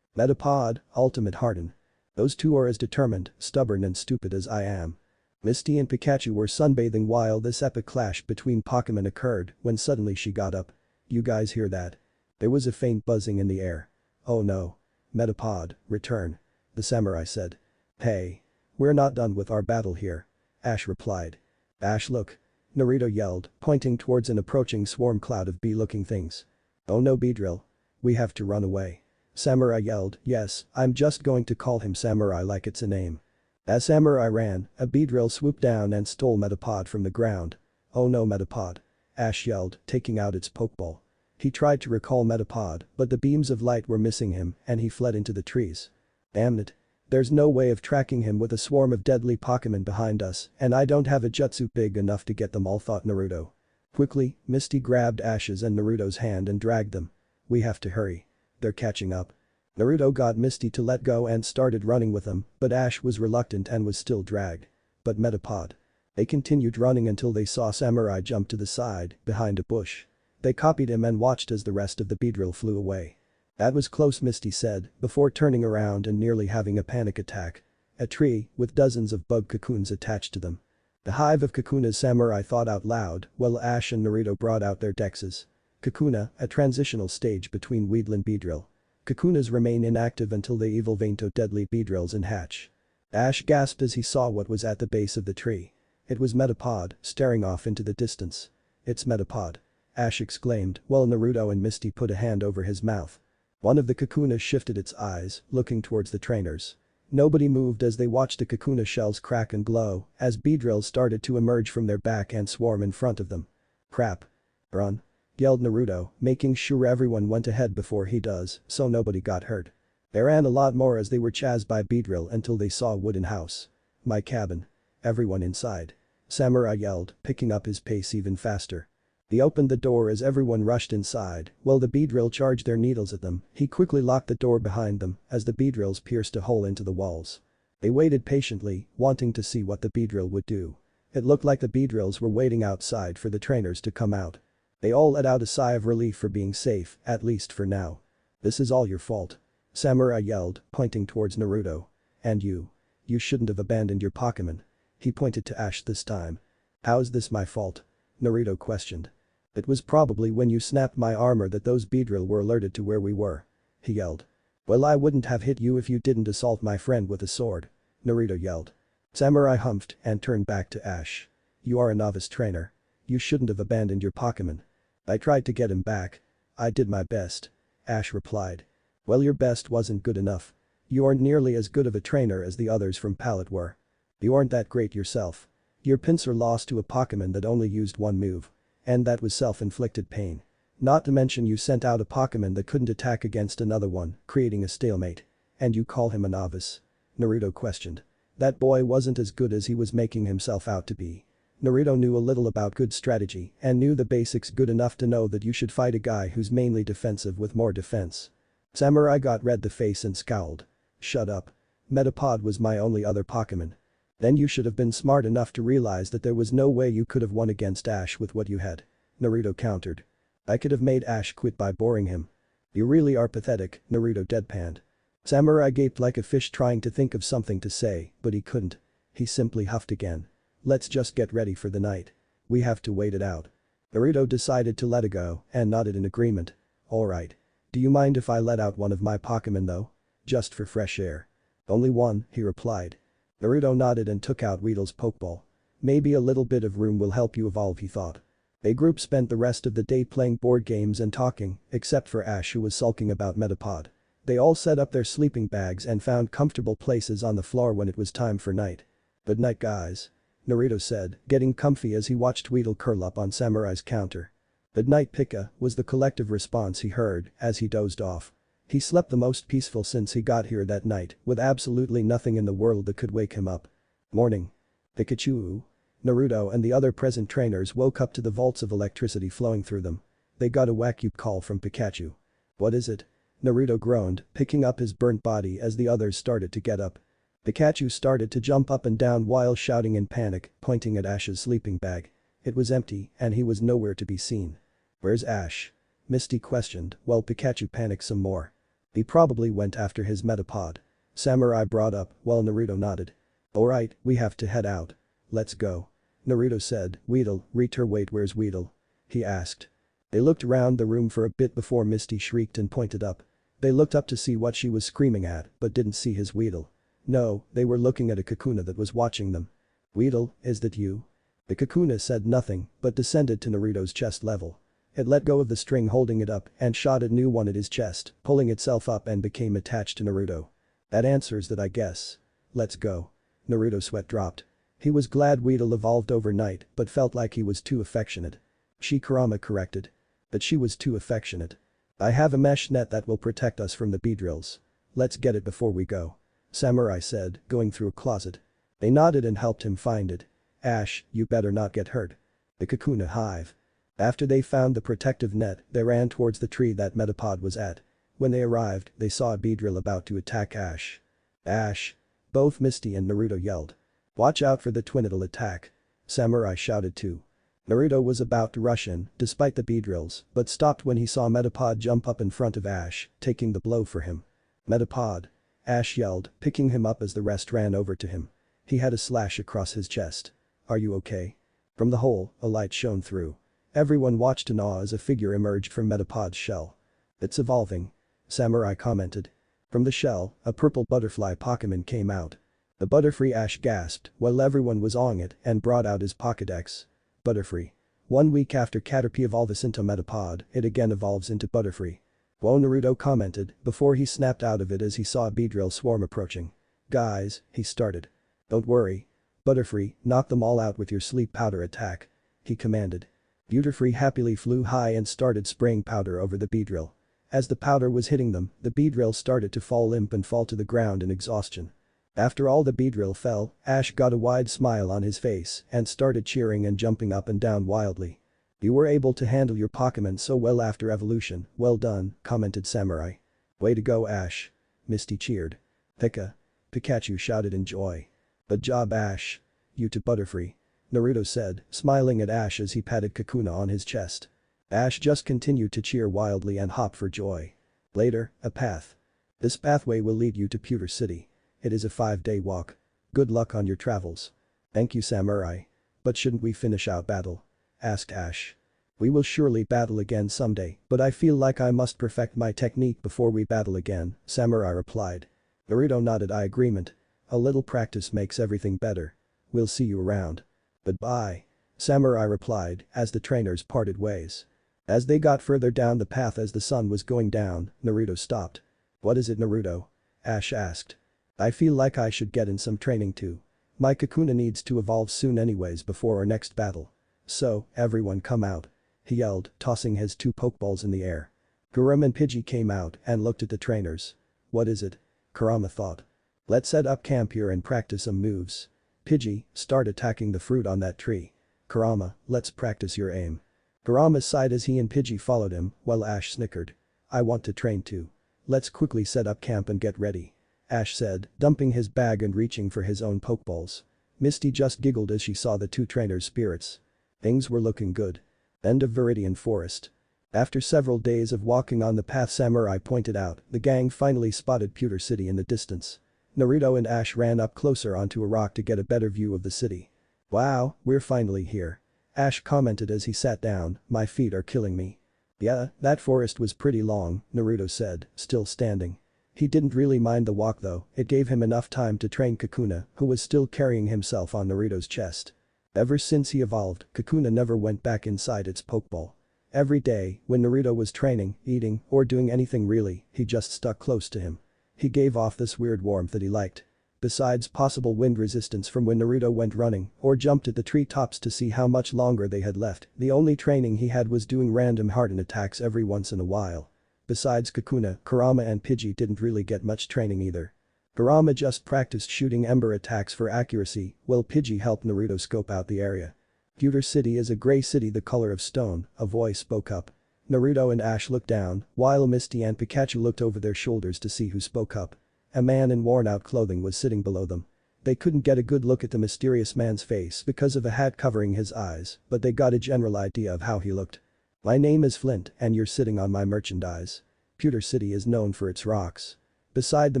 Metapod, Ultimate Harden. Those two are as determined, stubborn and stupid as I am. Misty and Pikachu were sunbathing while this epic clash between Pokemon occurred when suddenly she got up. You guys hear that? There was a faint buzzing in the air. Oh no. Metapod, return. The samurai said. Hey. We're not done with our battle here. Ash replied. Ash, look. Naruto yelled, pointing towards an approaching swarm cloud of bee-looking things. Oh no, Beedrill. We have to run away. Samurai yelled, yes, I'm just going to call him Samurai like it's a name. As Samurai ran, a Beedrill swooped down and stole Metapod from the ground. Oh no, Metapod. Ash yelled, taking out its Pokeball. He tried to recall Metapod, but the beams of light were missing him and he fled into the trees. Damn it. There's no way of tracking him with a swarm of deadly Pokemon behind us and I don't have a jutsu big enough to get them all, thought Naruto. Quickly, Misty grabbed Ash's and Naruto's hand and dragged them. We have to hurry. They're catching up. Naruto got Misty to let go and started running with them, but Ash was reluctant and was still dragged. But Metapod. They continued running until they saw Samurai jump to the side, behind a bush. They copied him and watched as the rest of the Beedrill flew away. That was close, Misty said, before turning around and nearly having a panic attack. A tree, with dozens of bug cocoons attached to them. The hive of Kakuna's Samurai thought out loud, while Ash and Naruto brought out their dexes. Kakuna, a transitional stage between Weedle and Beedrill. Kakunas remain inactive until they evolve into deadly Beedrills and hatch. Ash gasped as he saw what was at the base of the tree. It was Metapod, staring off into the distance. It's Metapod. Ash exclaimed, while Naruto and Misty put a hand over his mouth. One of the Kakunas shifted its eyes, looking towards the trainers. Nobody moved as they watched the Kakuna shells crack and glow, as Beedrills started to emerge from their back and swarm in front of them. Crap. Run. Yelled Naruto, making sure everyone went ahead before he does, so nobody got hurt. They ran a lot more as they were chased by Beedrill until they saw a wooden house. My cabin. Everyone inside. Samurai yelled, picking up his pace even faster. He opened the door as everyone rushed inside, while the Beedrill charged their needles at them. He quickly locked the door behind them as the Beedrills pierced a hole into the walls. They waited patiently, wanting to see what the Beedrill would do. It looked like the Beedrills were waiting outside for the trainers to come out. They all let out a sigh of relief for being safe, at least for now. This is all your fault. Samurai yelled, pointing towards Naruto. And you. You shouldn't have abandoned your Pokemon. He pointed to Ash this time. How's this my fault? Naruto questioned. It was probably when you snapped my armor that those Beedrill were alerted to where we were. He yelled. Well, I wouldn't have hit you if you didn't assault my friend with a sword. Naruto yelled. Samurai humphed and turned back to Ash. You are a novice trainer. You shouldn't have abandoned your Pokemon. I tried to get him back. I did my best. Ash replied. Well, your best wasn't good enough. You aren't nearly as good of a trainer as the others from Palette were. You aren't that great yourself. Your Pinsir lost to a Pokemon that only used one move. And that was self-inflicted pain. Not to mention you sent out a Pokemon that couldn't attack against another one, creating a stalemate. And you call him a novice? Naruto questioned. That boy wasn't as good as he was making himself out to be. Naruto knew a little about good strategy and knew the basics good enough to know that you should fight a guy who's mainly defensive with more defense. Samurai got red the face and scowled. Shut up. Metapod was my only other Pokemon. Then you should have been smart enough to realize that there was no way you could have won against Ash with what you had. Naruto countered. I could have made Ash quit by boring him. You really are pathetic, Naruto deadpanned. Samurai gaped like a fish trying to think of something to say, but he couldn't. He simply huffed again. Let's just get ready for the night. We have to wait it out. Naruto decided to let it go and nodded in agreement. Alright. Do you mind if I let out one of my Pokemon though? Just for fresh air. Only one, he replied. Naruto nodded and took out Weedle's Pokeball. Maybe a little bit of room will help you evolve, he thought. A group spent the rest of the day playing board games and talking, except for Ash who was sulking about Metapod. They all set up their sleeping bags and found comfortable places on the floor when it was time for night. Good night, guys. Naruto said, getting comfy as he watched Weedle curl up on Samurai's counter. Good night, Pika, was the collective response he heard as he dozed off. He slept the most peaceful since he got here that night, with absolutely nothing in the world that could wake him up. Morning. Pikachu. Naruto and the other present trainers woke up to the volts of electricity flowing through them. They got a vacuum call from Pikachu. What is it? Naruto groaned, picking up his burnt body as the others started to get up. Pikachu started to jump up and down while shouting in panic, pointing at Ash's sleeping bag. It was empty and he was nowhere to be seen. Where's Ash? Misty questioned while Pikachu panicked some more. He probably went after his Metapod. Samurai brought up while Naruto nodded. Alright, we have to head out. Let's go. Naruto said, Weedle, wait, where's Weedle? He asked. They looked around the room for a bit before Misty shrieked and pointed up. They looked up to see what she was screaming at but didn't see his Weedle. No, they were looking at a Kakuna that was watching them. Weedle, is that you? The Kakuna said nothing but descended to Naruto's chest level. It let go of the string holding it up and shot a new one at his chest, pulling itself up and became attached to Naruto. That answers that, I guess. Let's go. Naruto's sweat dropped. He was glad Weedle evolved overnight but felt like he was too affectionate. Kurama corrected. But she was too affectionate. I have a mesh net that will protect us from the Beedrills. Let's get it before we go. Samurai said, going through a closet. They nodded and helped him find it. Ash, you better not get hurt. The Kakuna hive. After they found the protective net, they ran towards the tree that Metapod was at. When they arrived, they saw a Beedrill about to attack Ash. Ash. Both Misty and Naruto yelled. Watch out for the twin, it'll attack. Samurai shouted too. Naruto was about to rush in, despite the Beedrills, but stopped when he saw Metapod jump up in front of Ash, taking the blow for him. Metapod. Ash yelled, picking him up as the rest ran over to him. He had a slash across his chest. Are you okay? From the hole, a light shone through. Everyone watched in awe as a figure emerged from Metapod's shell. It's evolving. Samurai commented. From the shell, a purple butterfly Pokemon came out. The Butterfree, Ash gasped while everyone was awing it and brought out his Pokédex. Butterfree. 1 week after Caterpie evolves into Metapod, it again evolves into Butterfree. Whoa, Naruto commented before he snapped out of it as he saw a Beedrill swarm approaching. Guys, he started. Don't worry. Butterfree, knock them all out with your sleep powder attack. He commanded. Butterfree happily flew high and started spraying powder over the Beedrill. As the powder was hitting them, the Beedrill started to fall limp and fall to the ground in exhaustion. After all the Beedrill fell, Ash got a wide smile on his face and started cheering and jumping up and down wildly. You were able to handle your Pokemon so well after evolution, well done, commented Samurai. Way to go, Ash. Misty cheered. Pikachu shouted in joy. Good job, Ash. You to Butterfree. Naruto said, smiling at Ash as he patted Kakuna on his chest. Ash just continued to cheer wildly and hop for joy. Later, a path. This pathway will lead you to Pewter City. It is a 5-day walk. Good luck on your travels. Thank you, Samurai. But shouldn't we finish our battle? Asked Ash. We will surely battle again someday, but I feel like I must perfect my technique before we battle again, Samurai replied. Naruto nodded in agreement. A little practice makes everything better. We'll see you around. Goodbye. Samurai replied as the trainers parted ways. As they got further down the path as the sun was going down, Naruto stopped. What is it, Naruto? Ash asked. I feel like I should get in some training too. My Kakuna needs to evolve soon anyways before our next battle. So, everyone come out. He yelled, tossing his 2 Pokeballs in the air. Kurama and Pidgey came out and looked at the trainers. What is it? Kurama thought. Let's set up camp here and practice some moves. Pidgey, start attacking the fruit on that tree. Kurama, let's practice your aim. Kurama sighed as he and Pidgey followed him, while Ash snickered. I want to train too. Let's quickly set up camp and get ready. Ash said, dumping his bag and reaching for his own Pokeballs. Misty just giggled as she saw the 2 trainers' spirits. Things were looking good. End of Viridian Forest. After several days of walking on the path Samurai pointed out, the gang finally spotted Pewter City in the distance. Naruto and Ash ran up closer onto a rock to get a better view of the city. Wow, we're finally here. Ash commented as he sat down, my feet are killing me. Yeah, that forest was pretty long, Naruto said, still standing. He didn't really mind the walk though, it gave him enough time to train Kakuna, who was still carrying himself on Naruto's chest. Ever since he evolved, Kakuna never went back inside its Pokeball. Every day, when Naruto was training, eating, or doing anything really, he just stuck close to him. He gave off this weird warmth that he liked. Besides possible wind resistance from when Naruto went running or jumped at the treetops to see how much longer they had left, the only training he had was doing random hardened attacks every once in a while. Besides Kakuna, Kurama and Pidgey didn't really get much training either. Kurama just practiced shooting ember attacks for accuracy, while Pidgey helped Naruto scope out the area. Pewter City is a gray city the color of stone, a voice spoke up. Naruto and Ash looked down, while Misty and Pikachu looked over their shoulders to see who spoke up. A man in worn-out clothing was sitting below them. They couldn't get a good look at the mysterious man's face because of a hat covering his eyes, but they got a general idea of how he looked. "My name is Flint and you're sitting on my merchandise. Pewter City is known for its rocks." Beside the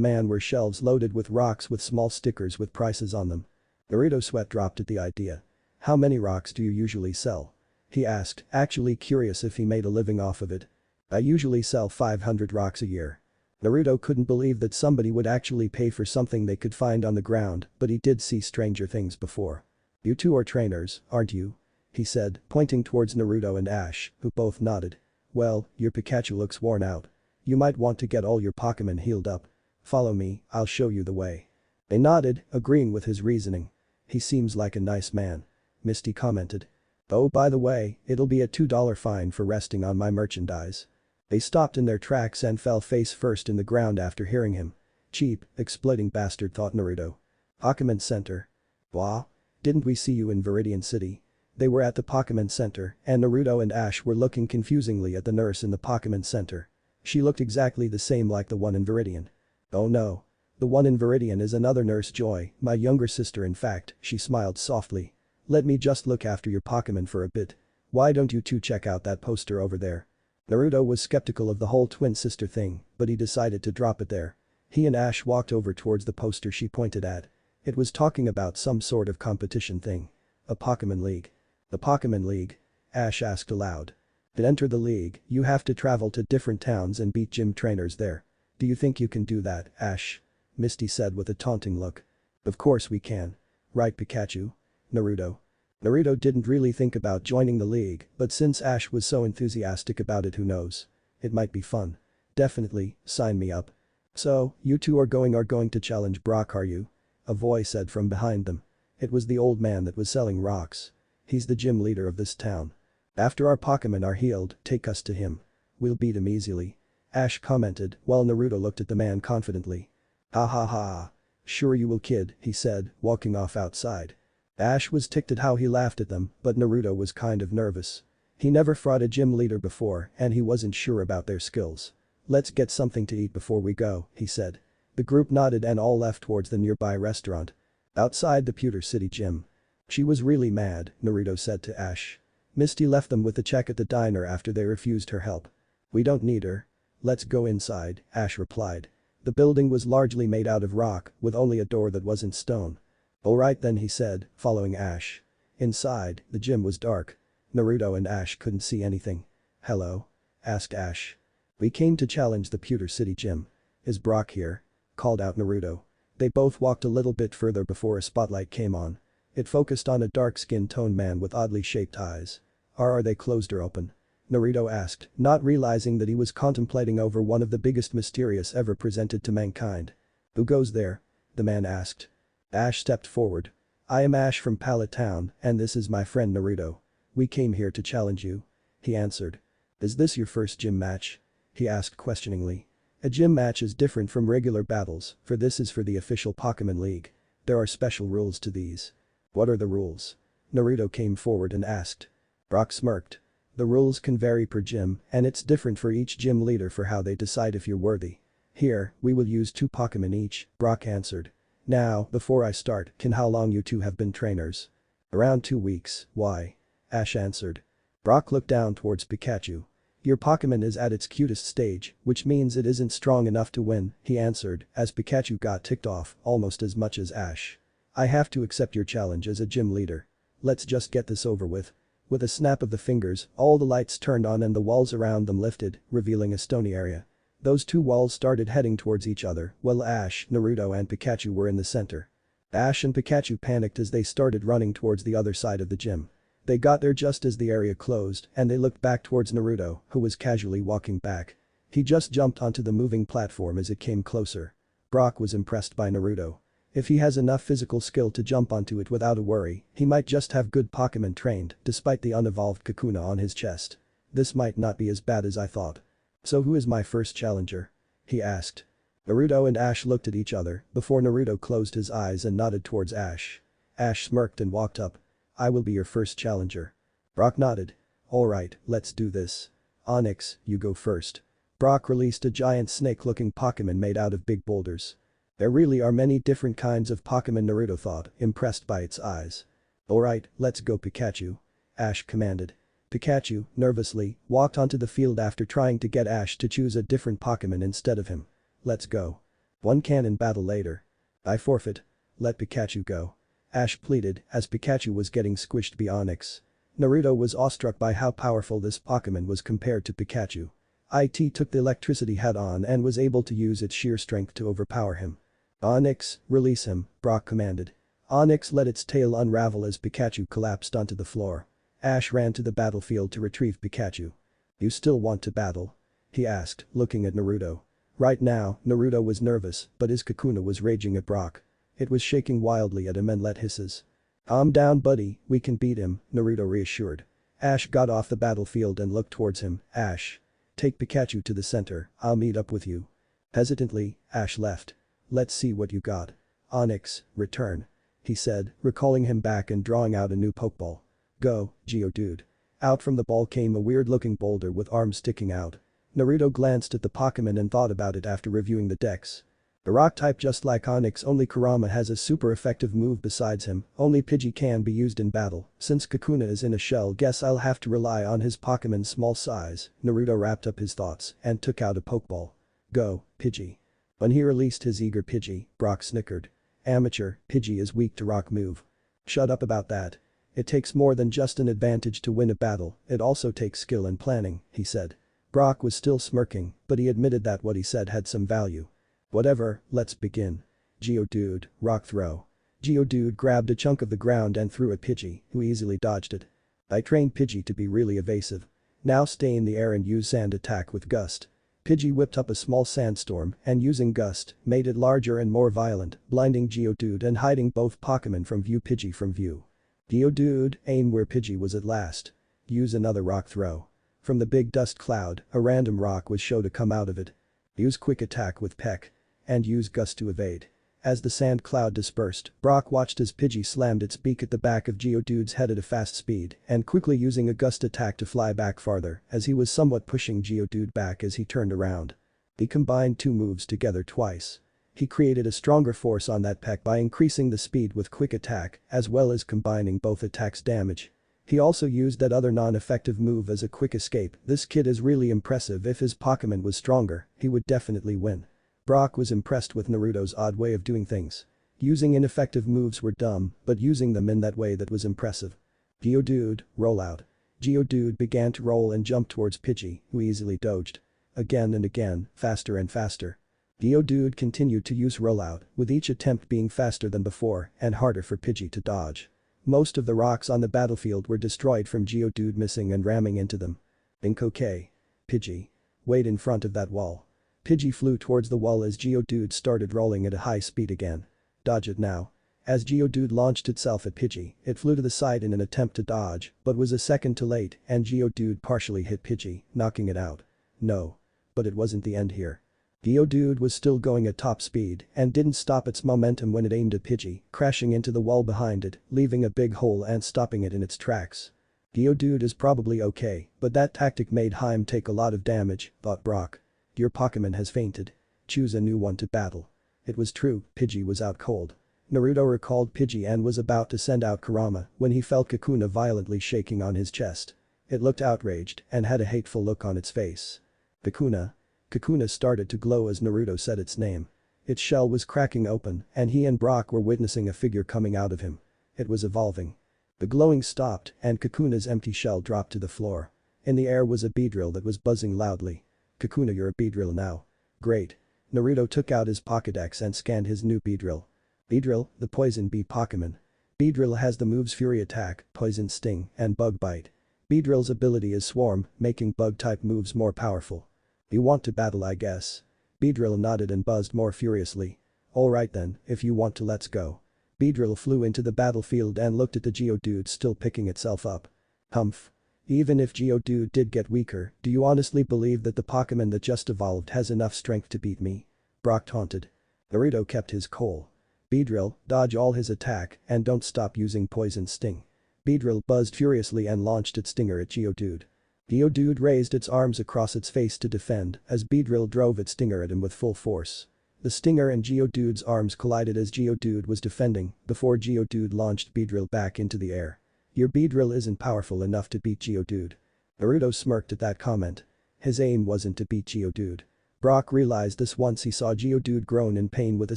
man were shelves loaded with rocks with small stickers with prices on them. Naruto's sweat dropped at the idea. "How many rocks do you usually sell?" he asked, actually curious if he made a living off of it. "I usually sell 500 rocks a year." Naruto couldn't believe that somebody would actually pay for something they could find on the ground, but he did see stranger things before. "You two are trainers, aren't you?" he said, pointing towards Naruto and Ash, who both nodded. "Well, your Pikachu looks worn out. You might want to get all your Pokemon healed up. Follow me, I'll show you the way." They nodded, agreeing with his reasoning. "He seems like a nice man," Misty commented. "Oh, by the way, it'll be a $2 fine for resting on my merchandise." They stopped in their tracks and fell face first in the ground after hearing him. "Cheap, exploiting bastard," thought Naruto. Pokemon Center. "Wah? Didn't we see you in Viridian City?" They were at the Pokemon Center, and Naruto and Ash were looking confusingly at the nurse in the Pokemon Center. She looked exactly the same like the one in Viridian. "Oh no. The one in Viridian is another Nurse Joy, my younger sister in fact," she smiled softly. "Let me just look after your Pokemon for a bit. Why don't you two check out that poster over there?" Naruto was skeptical of the whole twin sister thing, but he decided to drop it there. He and Ash walked over towards the poster she pointed at. It was talking about some sort of competition thing. A Pokemon League. "The Pokemon League?" Ash asked aloud. "To enter the league, you have to travel to different towns and beat gym trainers there. Do you think you can do that, Ash?" Misty said with a taunting look. "Of course we can. Right, Pikachu?" Naruto didn't really think about joining the league, but since Ash was so enthusiastic about it, who knows? It might be fun. "Definitely, sign me up." "So, you two are going to challenge Brock, are you?" a voice said from behind them. It was the old man that was selling rocks. "He's the gym leader of this town. After our Pokemon are healed, take us to him. We'll beat him easily," Ash commented while Naruto looked at the man confidently. "Ha ha ha. Sure you will, kid," he said, walking off outside. Ash was ticked at how he laughed at them, but Naruto was kind of nervous. He never fought a gym leader before and he wasn't sure about their skills. "Let's get something to eat before we go," he said. The group nodded and all left towards the nearby restaurant. Outside the Pewter City gym. "She was really mad," Naruto said to Ash. Misty left them with a check at the diner after they refused her help. "We don't need her. Let's go inside," Ash replied. The building was largely made out of rock, with only a door that wasn't stone. "Alright then," he said, following Ash. Inside, the gym was dark. Naruto and Ash couldn't see anything. "Hello?" asked Ash. "We came to challenge the Pewter City gym. Is Brock here?" called out Naruto. They both walked a little bit further before a spotlight came on. It focused on a dark skin toned man with oddly shaped eyes. Are they closed or open?" Naruto asked, not realizing that he was contemplating over one of the biggest mysterious ever presented to mankind. "Who goes there?" the man asked. Ash stepped forward. "I am Ash from Pallet Town and this is my friend Naruto. We came here to challenge you," he answered. "Is this your first gym match?" he asked questioningly. "A gym match is different from regular battles, for this is for the official Pokemon League. There are special rules to these." "What are the rules?" Naruto came forward and asked. Brock smirked. "The rules can vary per gym and it's different for each gym leader for how they decide if you're worthy. Here, we will use 2 Pokemon each," Brock answered. "Now, before I start, can how long you two have been trainers?" "Around 2 weeks, why?" Ash answered. Brock looked down towards Pikachu. "Your Pokemon is at its cutest stage, which means it isn't strong enough to win," he answered as Pikachu got ticked off almost as much as Ash. "I have to accept your challenge as a gym leader. Let's just get this over with." With a snap of the fingers, all the lights turned on and the walls around them lifted, revealing a stony area. Those 2 walls started heading towards each other, while Ash, Naruto and Pikachu were in the center. Ash and Pikachu panicked as they started running towards the other side of the gym. They got there just as the area closed and they looked back towards Naruto, who was casually walking back. He just jumped onto the moving platform as it came closer. Brock was impressed by Naruto. If he has enough physical skill to jump onto it without a worry, he might just have good Pokemon trained despite the unevolved Kakuna on his chest. This might not be as bad as I thought. "So who is my first challenger?" he asked. Naruto and Ash looked at each other before Naruto closed his eyes and nodded towards Ash. Ash smirked and walked up. "I will be your first challenger." Brock nodded. "Alright, let's do this. Onyx, you go first." Brock released a giant snake-looking Pokemon made out of big boulders. There really are many different kinds of Pokemon, Naruto thought, impressed by its eyes. "Alright, let's go Pikachu," Ash commanded. Pikachu, nervously, walked onto the field after trying to get Ash to choose a different Pokemon instead of him. "Let's go. One can in battle later." "I forfeit. Let Pikachu go," Ash pleaded as Pikachu was getting squished by Onyx. Naruto was awestruck by how powerful this Pokemon was compared to Pikachu. It took the electricity head-on and was able to use its sheer strength to overpower him. "Onyx, release him," Brock commanded. Onyx let its tail unravel as Pikachu collapsed onto the floor. Ash ran to the battlefield to retrieve Pikachu. "You still want to battle?" he asked, looking at Naruto. Right now, Naruto was nervous, but his Kakuna was raging at Brock. It was shaking wildly at him and let hisses. "Calm down buddy, we can beat him," Naruto reassured. Ash got off the battlefield and looked towards him. "Ash. Take Pikachu to the center, I'll meet up with you." Hesitantly, Ash left. "Let's see what you got. Onyx, return," he said, recalling him back and drawing out a new Pokeball. "Go, Geodude." Out from the ball came a weird-looking boulder with arms sticking out. Naruto glanced at the Pokemon and thought about it after reviewing the decks. The rock type, just like Onyx, only Kurama has a super effective move besides him, only Pidgey can be used in battle. Since Kakuna is in a shell, guess I'll have to rely on his Pokemon's small size. Naruto wrapped up his thoughts and took out a Pokeball. "Go, Pidgey." When he released his eager Pidgey, Brock snickered. "Amateur, Pidgey is weak to rock move." "Shut up about that. It takes more than just an advantage to win a battle, it also takes skill and planning," he said. Brock was still smirking, but he admitted that what he said had some value. "Whatever, let's begin. Geodude, rock throw." Geodude grabbed a chunk of the ground and threw at Pidgey, who easily dodged it. "I trained Pidgey to be really evasive. Now stay in the air and use sand attack with Gust." Pidgey whipped up a small sandstorm and using Gust, made it larger and more violent, blinding Geodude and hiding both Pokemon from view. Pidgey from view. Geodude, aim where Pidgey was at last. Use another rock throw. From the big dust cloud, a random rock was shown to come out of it. Use quick attack with Peck. And use Gust to evade. As the sand cloud dispersed, Brock watched as Pidgey slammed its beak at the back of Geodude's head at a fast speed and quickly using a Gust attack to fly back farther as he was somewhat pushing Geodude back as he turned around. He combined two moves together twice. He created a stronger force on that Peck by increasing the speed with quick attack as well as combining both attacks' damage. He also used that other non-effective move as a quick escape. This kid is really impressive. If his Pokemon was stronger, he would definitely win. Brock was impressed with Naruto's odd way of doing things. Using ineffective moves were dumb, but using them in that way that was impressive. Geodude, roll out. Geodude began to roll and jump towards Pidgey, who easily dodged. Again and again, faster and faster. Geodude continued to use rollout, with each attempt being faster than before and harder for Pidgey to dodge. Most of the rocks on the battlefield were destroyed from Geodude missing and ramming into them. "Think okay. Pidgey. Wait in front of that wall." Pidgey flew towards the wall as Geodude started rolling at a high speed again. "Dodge it now." As Geodude launched itself at Pidgey, it flew to the side in an attempt to dodge, but was a second too late and Geodude partially hit Pidgey, knocking it out. No. But it wasn't the end here. Geodude was still going at top speed and didn't stop its momentum when it aimed at Pidgey, crashing into the wall behind it, leaving a big hole and stopping it in its tracks. Geodude is probably okay, but that tactic made him take a lot of damage, thought Brock. Your Pokemon has fainted. Choose a new one to battle. It was true, Pidgey was out cold. Naruto recalled Pidgey and was about to send out Kurama when he felt Kakuna violently shaking on his chest. It looked outraged and had a hateful look on its face. Kakuna. Kakuna started to glow as Naruto said its name. Its shell was cracking open and he and Brock were witnessing a figure coming out of him. It was evolving. The glowing stopped and Kakuna's empty shell dropped to the floor. In the air was a Beedrill that was buzzing loudly. "Kakuna, you're a Beedrill now." "Great." Naruto took out his Pokédex and scanned his new Beedrill. Beedrill, the Poison Bee Pokemon. Beedrill has the moves Fury Attack, Poison Sting, and Bug Bite. Beedrill's ability is Swarm, making bug-type moves more powerful. "You want to battle, I guess." Beedrill nodded and buzzed more furiously. "Alright then, if you want to, let's go." Beedrill flew into the battlefield and looked at the Geodude still picking itself up. "Humph. Even if Geodude did get weaker, do you honestly believe that the Pokemon that just evolved has enough strength to beat me? Brock taunted. Naruto kept his cool. Beedrill, dodge all his attack and don't stop using Poison Sting. Beedrill buzzed furiously and launched its stinger at Geodude. Geodude raised its arms across its face to defend as Beedrill drove its stinger at him with full force. The stinger and Geodude's arms collided as Geodude was defending before Geodude launched Beedrill back into the air. Your Beedrill isn't powerful enough to beat Geodude. Naruto smirked at that comment. His aim wasn't to beat Geodude. Brock realized this once he saw Geodude groan in pain with a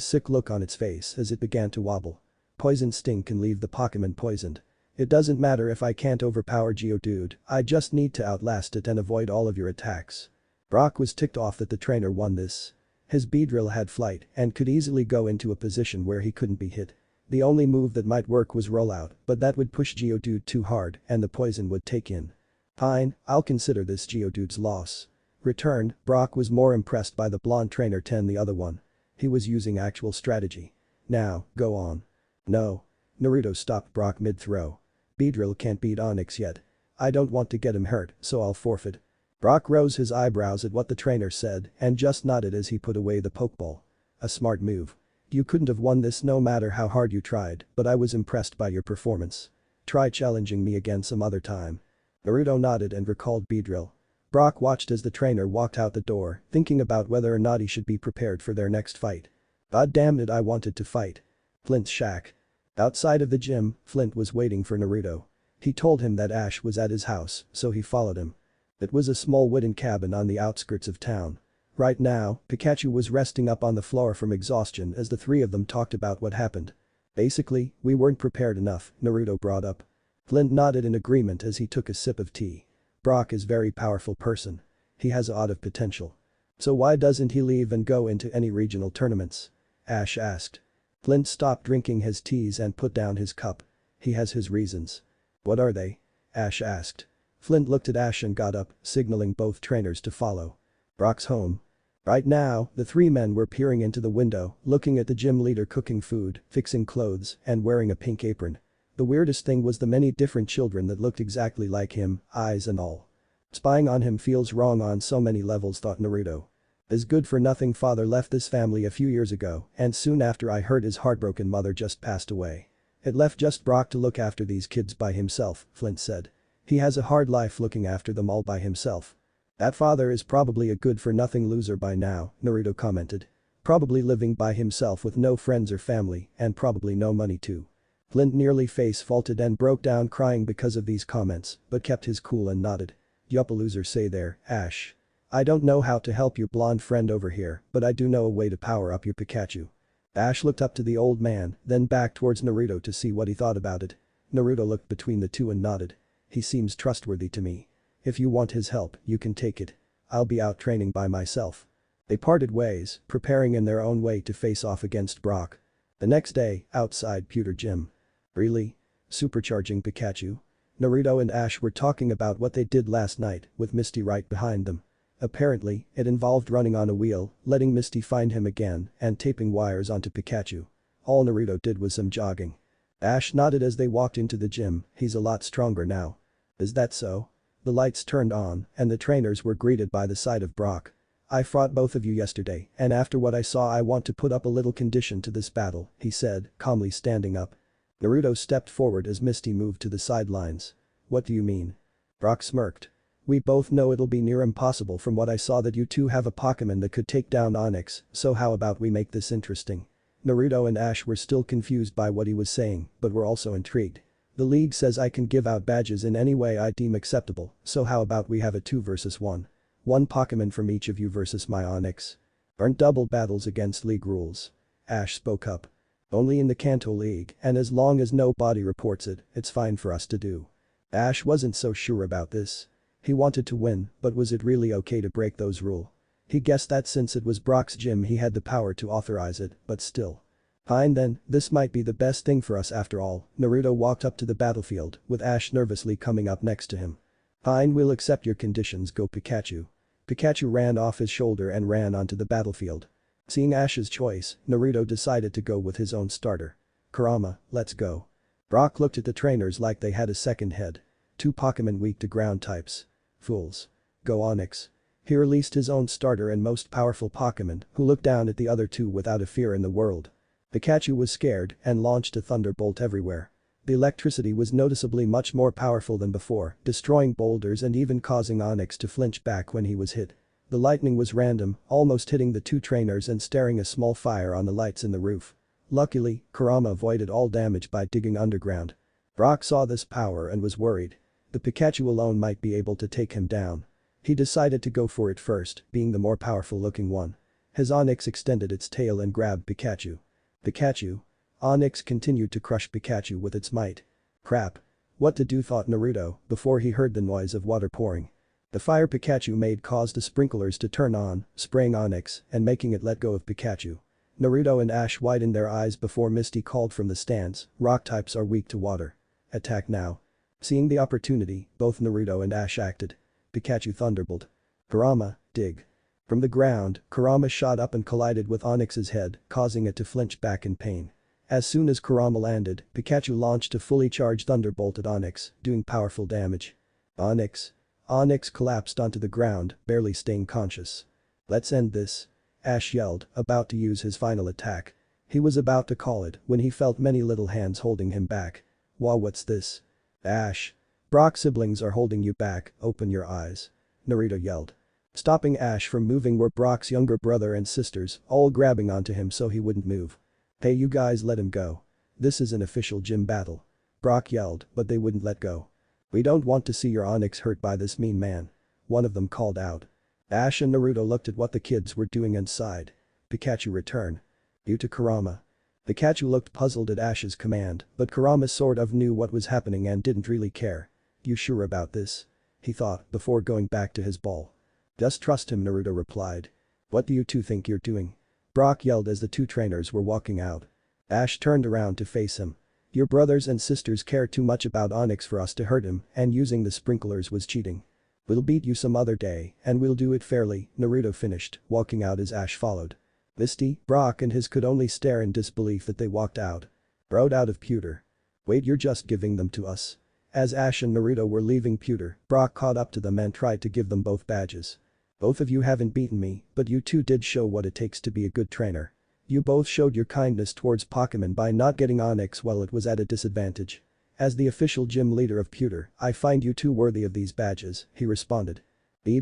sick look on its face as it began to wobble. Poison Sting can leave the Pokemon poisoned. It doesn't matter if I can't overpower Geodude, I just need to outlast it and avoid all of your attacks. Brock was ticked off that the trainer won this. His Beedrill had flight and could easily go into a position where he couldn't be hit. The only move that might work was rollout, but that would push Geodude too hard and the poison would take in. Fine, I'll consider this Geodude's loss. Returned, Brock was more impressed by the blonde trainer than the other one. He was using actual strategy. Now, go on. No. Naruto stopped Brock mid-throw. Beedrill can't beat Onix yet. I don't want to get him hurt, so I'll forfeit. Brock rose his eyebrows at what the trainer said and just nodded as he put away the Pokeball. A smart move. You couldn't have won this no matter how hard you tried, but I was impressed by your performance. Try challenging me again some other time. Naruto nodded and recalled Beedrill. Brock watched as the trainer walked out the door, thinking about whether or not he should be prepared for their next fight. God damn it, I wanted to fight. Flint's shack. Outside of the gym, Flint was waiting for Naruto. He told him that Ash was at his house, so he followed him. It was a small wooden cabin on the outskirts of town. Right now, Pikachu was resting up on the floor from exhaustion as the three of them talked about what happened. Basically, we weren't prepared enough, Naruto brought up. Flint nodded in agreement as he took a sip of tea. Brock is very powerful person. He has a lot of potential. So why doesn't he leave and go into any regional tournaments? Ash asked. Flint stopped drinking his teas and put down his cup. He has his reasons. What are they? Ash asked. Flint looked at Ash and got up, signaling both trainers to follow. Brock's home. Right now, the three men were peering into the window, looking at the gym leader cooking food, fixing clothes, and wearing a pink apron. The weirdest thing was the many different children that looked exactly like him, eyes and all. Spying on him feels wrong on so many levels, thought Naruto. His good-for-nothing father left this family a few years ago, and soon after I heard his heartbroken mother just passed away. It left just Brock to look after these kids by himself, Flint said. He has a hard life looking after them all by himself. That father is probably a good-for-nothing loser by now, Naruto commented. Probably living by himself with no friends or family, and probably no money too. Flint nearly face-faulted and broke down crying because of these comments, but kept his cool and nodded. Yup, a loser say there, Ash. I don't know how to help your blonde friend over here, but I do know a way to power up your Pikachu. Ash looked up to the old man, then back towards Naruto to see what he thought about it. Naruto looked between the two and nodded. He seems trustworthy to me. If you want his help, you can take it. I'll be out training by myself. They parted ways, preparing in their own way to face off against Brock. The next day, outside Pewter Gym. Really? Supercharging Pikachu? Naruto and Ash were talking about what they did last night, with Misty right behind them. Apparently, it involved running on a wheel, letting Misty find him again, and taping wires onto Pikachu. All Naruto did was some jogging. Ash nodded as they walked into the gym. He's a lot stronger now. Is that so? The lights turned on, and the trainers were greeted by the sight of Brock. I fought both of you yesterday, and after what I saw I want to put up a little condition to this battle, he said, calmly standing up. Naruto stepped forward as Misty moved to the sidelines. What do you mean? Brock smirked. We both know it'll be near impossible from what I saw that you two have a Pokemon that could take down Onix, so how about we make this interesting? Naruto and Ash were still confused by what he was saying, but were also intrigued. The league says I can give out badges in any way I deem acceptable, so how about we have a 2 versus 1? One Pokemon from each of you versus my Onix. Aren't double battles against league rules? Ash spoke up. Only in the Kanto League, and as long as nobody reports it, it's fine for us to do. Ash wasn't so sure about this. He wanted to win, but was it really okay to break those rules? He guessed that since it was Brock's gym he had the power to authorize it, but still. Fine then, this might be the best thing for us after all. Naruto walked up to the battlefield, with Ash nervously coming up next to him. Fine, we'll accept your conditions, go Pikachu. Pikachu ran off his shoulder and ran onto the battlefield. Seeing Ash's choice, Naruto decided to go with his own starter. Kurama, let's go. Brock looked at the trainers like they had a second head. 2 Pokemon weak to ground types. Fools. Go Onix. He released his own starter and most powerful Pokemon, who looked down at the other two without a fear in the world. Pikachu was scared and launched a thunderbolt everywhere. The electricity was noticeably much more powerful than before, destroying boulders and even causing Onix to flinch back when he was hit. The lightning was random, almost hitting the 2 trainers and starting a small fire on the lights in the roof. Luckily, Kurama avoided all damage by digging underground. Brock saw this power and was worried. The Pikachu alone might be able to take him down. He decided to go for it first, being the more powerful looking one. His Onix extended its tail and grabbed Pikachu. Pikachu. Onix continued to crush Pikachu with its might. Crap. What to do, thought Naruto before he heard the noise of water pouring. The fire Pikachu made caused the sprinklers to turn on, spraying Onix and making it let go of Pikachu. Naruto and Ash widened their eyes before Misty called from the stands, rock types are weak to water. Attack now. Seeing the opportunity, both Naruto and Ash acted. Pikachu thunderbolt. Kurama, dig. From the ground, Kurama shot up and collided with Onix's head, causing it to flinch back in pain. As soon as Kurama landed, Pikachu launched a fully charged thunderbolt at Onix, doing powerful damage. Onix. Onix collapsed onto the ground, barely staying conscious. Let's end this. Ash yelled, about to use his final attack. He was about to call it when he felt many little hands holding him back. Wow, what's this? Ash. Brock's siblings are holding you back, open your eyes. Naruto yelled. Stopping Ash from moving were Brock's younger brother and sisters, all grabbing onto him so he wouldn't move. Hey, you guys, let him go. This is an official gym battle. Brock yelled, but they wouldn't let go. We don't want to see your Onix hurt by this mean man. One of them called out. Ash and Naruto looked at what the kids were doing and sighed. Pikachu return. You to Kurama. Pikachu looked puzzled at Ash's command, but Kurama sort of knew what was happening and didn't really care. You sure about this? He thought before going back to his ball. Just trust him, Naruto replied. What do you two think you're doing? Brock yelled as the 2 trainers were walking out. Ash turned around to face him. Your brothers and sisters care too much about Onix for us to hurt him, and using the sprinklers was cheating. We'll beat you some other day, and we'll do it fairly, Naruto finished, walking out as Ash followed. Misty, Brock and his could only stare in disbelief that they walked out. Rode out of pewter. Wait, you're just giving them to us. As Ash and Naruto were leaving pewter, Brock caught up to them and tried to give them both badges. Both of you haven't beaten me, but you two did show what it takes to be a good trainer. You both showed your kindness towards Pokemon by not getting Onix while it was at a disadvantage. As the official gym leader of pewter, I find you two worthy of these badges, he responded.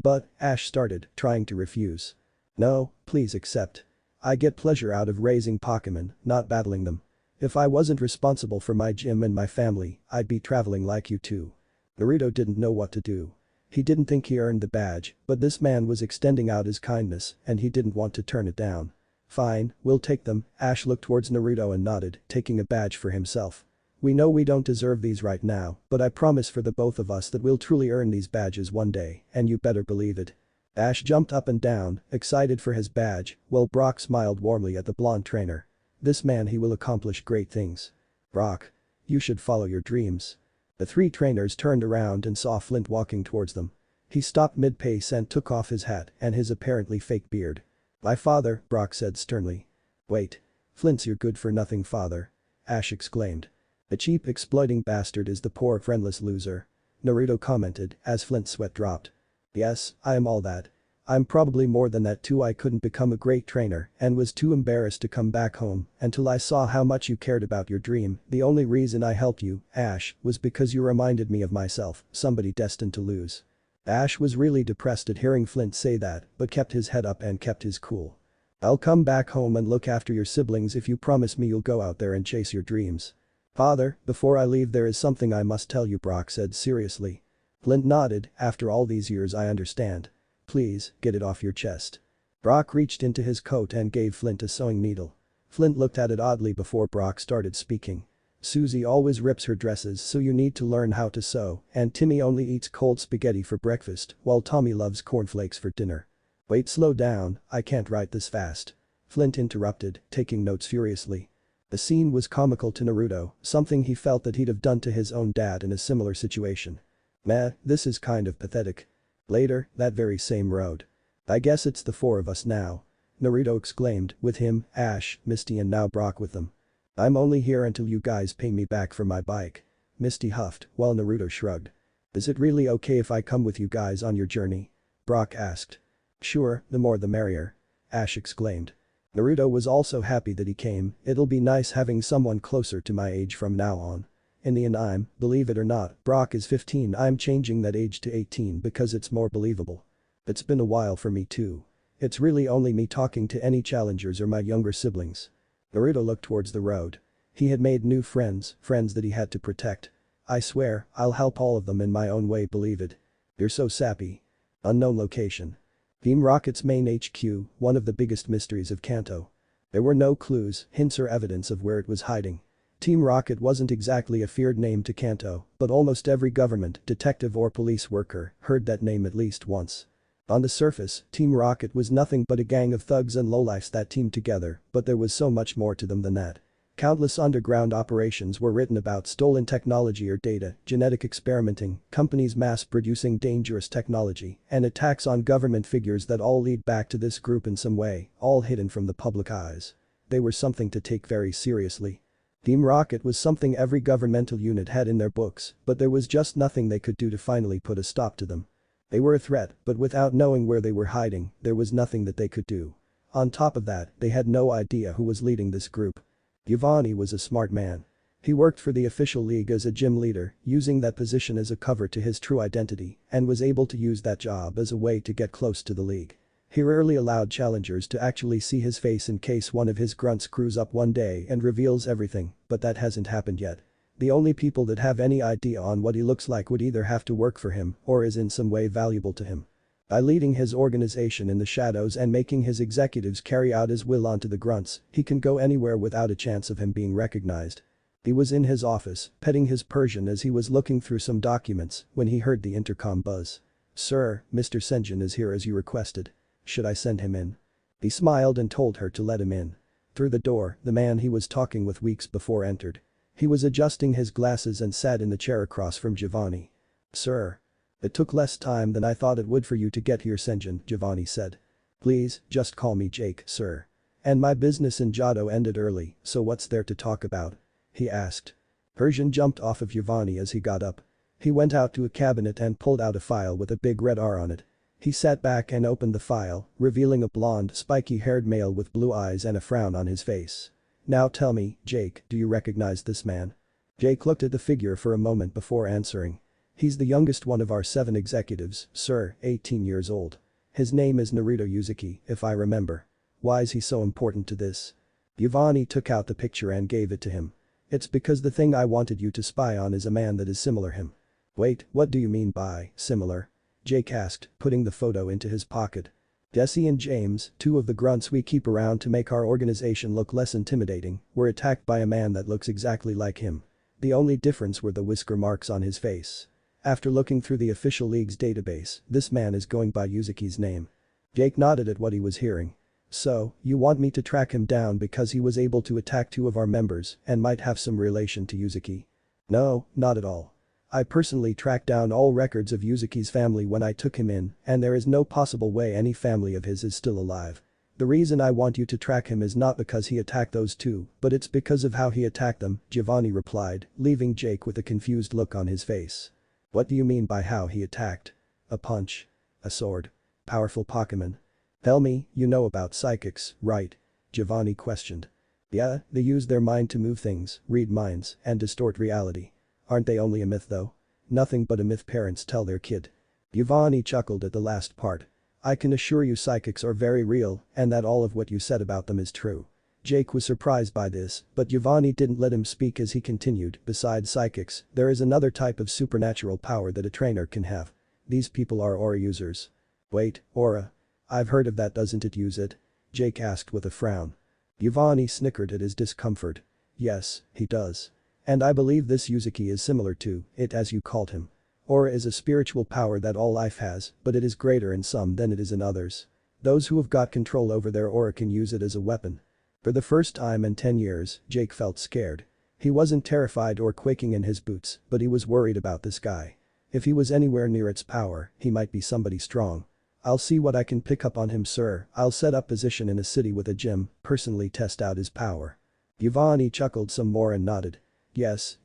But, Ash started, trying to refuse. No, please accept. I get pleasure out of raising Pokemon, not battling them. If I wasn't responsible for my gym and my family, I'd be traveling like you two. Naruto didn't know what to do. He didn't think he earned the badge, but this man was extending out his kindness and he didn't want to turn it down. Fine, we'll take them, Ash looked towards Naruto and nodded, taking a badge for himself. We know we don't deserve these right now, but I promise for the both of us that we'll truly earn these badges one day, and you better believe it. Ash jumped up and down, excited for his badge, while Brock smiled warmly at the blonde trainer. This man, he will accomplish great things. Brock. You should follow your dreams. The 3 trainers turned around and saw Flint walking towards them. He stopped mid-pace and took off his hat and his apparently fake beard. My father, Brock said sternly. Wait. Flint's your good-for-nothing father. Ash exclaimed. A cheap exploiting bastard is the poor friendless loser. Naruto commented as Flint's sweat dropped. Yes, I am all that. I'm probably more than that too. I couldn't become a great trainer and was too embarrassed to come back home until I saw how much you cared about your dream. The only reason I helped you, Ash, was because you reminded me of myself, somebody destined to lose. Ash was really depressed at hearing Flint say that, but kept his head up and kept his cool. I'll come back home and look after your siblings if you promise me you'll go out there and chase your dreams. Father, before I leave there is something I must tell you, Brock said seriously. Flint nodded, after all these years I understand. Please, get it off your chest. Brock reached into his coat and gave Flint a sewing needle. Flint looked at it oddly before Brock started speaking. Susie always rips her dresses, so you need to learn how to sew, and Timmy only eats cold spaghetti for breakfast, while Tommy loves cornflakes for dinner. Wait, slow down, I can't write this fast. Flint interrupted, taking notes furiously. The scene was comical to Naruto, something he felt that he'd have done to his own dad in a similar situation. Meh, this is kind of pathetic. Later, that very same road. I guess it's the 4 of us now. Naruto exclaimed, with him, Ash, Misty and now Brock with them. I'm only here until you guys pay me back for my bike. Misty huffed, while Naruto shrugged. Is it really okay if I come with you guys on your journey? Brock asked. Sure, the more the merrier. Ash exclaimed. Naruto was also happy that he came, it'll be nice having someone closer to my age from now on. In the end believe it or not, Brock is 15, I'm changing that age to 18 because it's more believable. It's been a while for me too. It's really only me talking to any challengers or my younger siblings. Naruto looked towards the road. He had made new friends that he had to protect. I swear, I'll help all of them in my own way, believe it. You're so sappy. Unknown location. Team Rocket's main HQ, one of the biggest mysteries of Kanto. There were no clues, hints or evidence of where it was hiding. Team Rocket wasn't exactly a feared name to Kanto, but almost every government, detective or police worker heard that name at least once. On the surface, Team Rocket was nothing but a gang of thugs and lowlifes that teamed together, but there was so much more to them than that. Countless underground operations were written about stolen technology or data, genetic experimenting, companies mass-producing dangerous technology, and attacks on government figures that all lead back to this group in some way, all hidden from the public eyes. They were something to take very seriously. Team Rocket was something every governmental unit had in their books, but there was just nothing they could do to finally put a stop to them. They were a threat, but without knowing where they were hiding, there was nothing that they could do. On top of that, they had no idea who was leading this group. Giovanni was a smart man. He worked for the official league as a gym leader, using that position as a cover to his true identity, and was able to use that job as a way to get close to the league. He rarely allowed challengers to actually see his face in case one of his grunts screws up one day and reveals everything, but that hasn't happened yet. The only people that have any idea on what he looks like would either have to work for him or is in some way valuable to him. By leading his organization in the shadows and making his executives carry out his will onto the grunts, he can go anywhere without a chance of him being recognized. He was in his office, petting his Persian as he was looking through some documents when he heard the intercom buzz. Sir, Mr. Senjin is here as you requested. Should I send him in? He smiled and told her to let him in. Through the door, the man he was talking with weeks before entered. He was adjusting his glasses and sat in the chair across from Giovanni. Sir. It took less time than I thought it would for you to get here, Senjin, Giovanni said. Please, just call me Jake, sir. And my business in Johto ended early, so what's there to talk about? He asked. Persian jumped off of Giovanni as he got up. He went out to a cabinet and pulled out a file with a big red R on it. He sat back and opened the file, revealing a blonde, spiky-haired male with blue eyes and a frown on his face. Now tell me, Jake, do you recognize this man? Jake looked at the figure for a moment before answering. He's the youngest one of our 7 executives, sir, 18 years old. His name is Naruto Uzuki, if I remember. Why is he so important to this? Giovanni took out the picture and gave it to him. It's because the thing I wanted you to spy on is a man that is similar him. Wait, what do you mean by similar? Jake asked, putting the photo into his pocket. Jesse and James, 2 of the grunts we keep around to make our organization look less intimidating, were attacked by a man that looks exactly like him. The only difference were the whisker marks on his face. After looking through the official league's database, this man is going by Yuzuki's name. Jake nodded at what he was hearing. So, you want me to track him down because he was able to attack 2 of our members and might have some relation to Yuzuki? No, not at all. I personally tracked down all records of Yuzuki's family when I took him in, and there is no possible way any family of his is still alive. The reason I want you to track him is not because he attacked those 2, but it's because of how he attacked them, Giovanni replied, leaving Jake with a confused look on his face. What do you mean by how he attacked? A punch? A sword? Powerful Pokemon? Tell me, you know about psychics, right? Giovanni questioned. Yeah, they use their mind to move things, read minds, and distort reality. Aren't they only a myth though? Nothing but a myth parents tell their kid. Giovanni chuckled at the last part. I can assure you psychics are very real and that all of what you said about them is true. Jake was surprised by this, but Giovanni didn't let him speak as he continued, besides psychics, there is another type of supernatural power that a trainer can have. These people are aura users. Wait, aura? I've heard of that, doesn't it use it? Jake asked with a frown. Giovanni snickered at his discomfort. Yes, he does. And I believe this Yuzuki is similar to it as you called him. Aura is a spiritual power that all life has, but it is greater in some than it is in others. Those who have got control over their aura can use it as a weapon. For the first time in 10 years, Jake felt scared. He wasn't terrified or quaking in his boots, but he was worried about this guy. If he was anywhere near its power, he might be somebody strong. I'll see what I can pick up on him, sir. I'll set up position in a city with a gym, personally test out his power. Giovanni chuckled some more and nodded. Yes,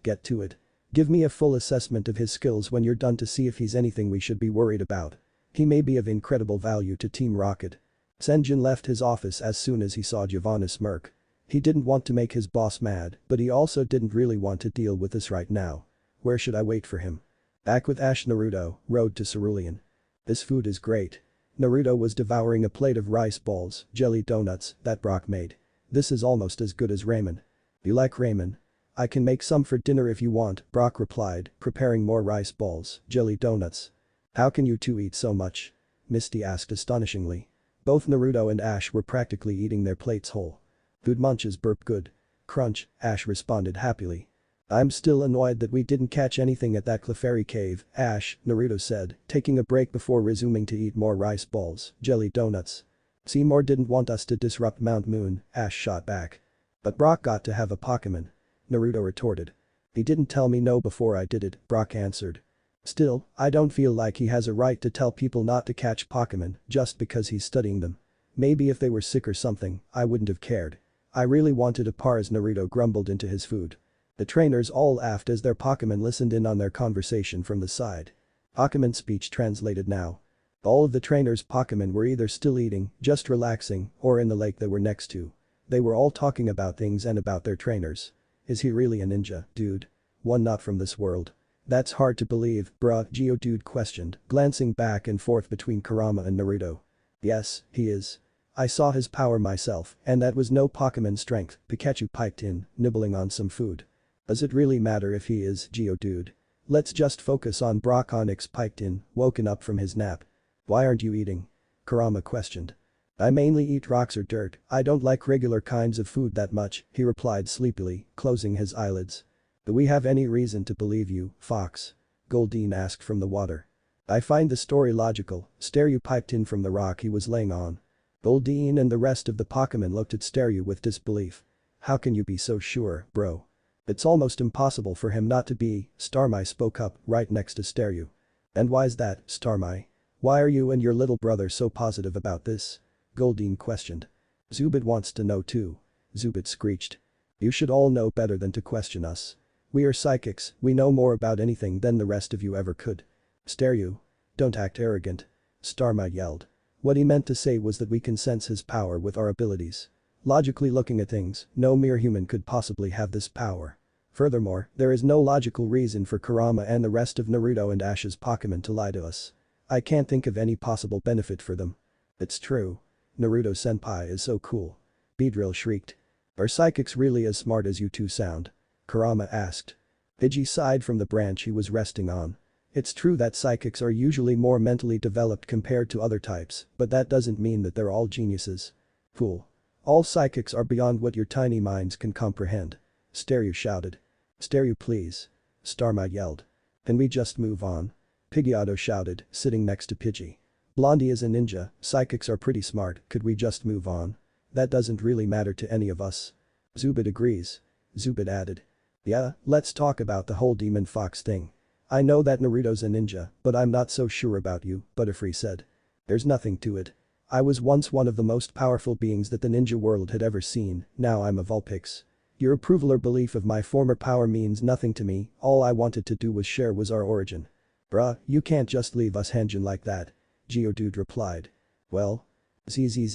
get to it. Give me a full assessment of his skills when you're done to see if he's anything we should be worried about. He may be of incredible value to Team Rocket. Senjin left his office as soon as he saw Giovanna smirk. He didn't want to make his boss mad, but he also didn't really want to deal with this right now. Where should I wait for him? Back with Ash. Naruto rode to Cerulean. This food is great. Naruto was devouring a plate of rice balls, jelly donuts, that Brock made. This is almost as good as ramen. You like ramen? I can make some for dinner if you want, Brock replied, preparing more rice balls, jelly donuts. How can you two eat so much? Misty asked astonishingly. Both Naruto and Ash were practically eating their plates whole. Food munches burp good. Crunch, Ash responded happily. I'm still annoyed that we didn't catch anything at that Clefairy cave, Ash, Naruto said, taking a break before resuming to eat more rice balls, jelly donuts. Seymour didn't want us to disrupt Mount Moon, Ash shot back. But Brock got to have a Pokemon. Naruto retorted. He didn't tell me no before I did it, Brock answered. Still, I don't feel like he has a right to tell people not to catch Pokemon just because he's studying them. Maybe if they were sick or something, I wouldn't have cared. I really wanted a Pars. Naruto grumbled into his food. The trainers all laughed as their Pokemon listened in on their conversation from the side. Pokemon speech translated now. All of the trainers' Pokemon were either still eating, just relaxing, or in the lake they were next to. They were all talking about things and about their trainers. Is he really a ninja, dude? One not from this world. That's hard to believe, bruh, Geodude questioned, glancing back and forth between Kurama and Naruto. Yes, he is. I saw his power myself, and that was no Pokemon strength, Pikachu piped in, nibbling on some food. Does it really matter if he is, Geodude? Let's just focus on Brock. Onyx piped in, woken up from his nap. Why aren't you eating? Kurama questioned. I mainly eat rocks or dirt, I don't like regular kinds of food that much, he replied sleepily, closing his eyelids. Do we have any reason to believe you, Fox? Goldeen asked from the water. I find the story logical, Staryu piped in from the rock he was laying on. Goldeen and the rest of the Pokemon looked at Staryu with disbelief. How can you be so sure, bro? It's almost impossible for him not to be, Starmie spoke up, right next to Staryu. And why's that, Starmie? Why are you and your little brother so positive about this? Goldeen questioned. Zubit wants to know too. Zubit screeched. You should all know better than to question us. We are psychics, we know more about anything than the rest of you ever could. Staryu. Don't act arrogant. Starmie yelled. What he meant to say was that we can sense his power with our abilities. Logically looking at things, no mere human could possibly have this power. Furthermore, there is no logical reason for Kurama and the rest of Naruto and Ash's Pokemon to lie to us. I can't think of any possible benefit for them. It's true. Naruto-senpai is so cool. Beedrill shrieked. Are psychics really as smart as you two sound? Kurama asked. Pidgey sighed from the branch he was resting on. It's true that psychics are usually more mentally developed compared to other types, but that doesn't mean that they're all geniuses. Fool. All psychics are beyond what your tiny minds can comprehend. Staryu shouted. Staryu please. Starmie yelled. Can we just move on? Pidgeotto shouted, sitting next to Pidgey. Blondie is a ninja, psychics are pretty smart, could we just move on? That doesn't really matter to any of us. Zubit agrees. Zubit added. Yeah, let's talk about the whole Demon Fox thing. I know that Naruto's a ninja, but I'm not so sure about you, Butterfree said. There's nothing to it. I was once one of the most powerful beings that the ninja world had ever seen, now I'm a Vulpix. Your approval or belief of my former power means nothing to me, all I wanted to do was share was our origin. Bruh, you can't just leave us hanging like that. Geodude replied. Well? Zzz.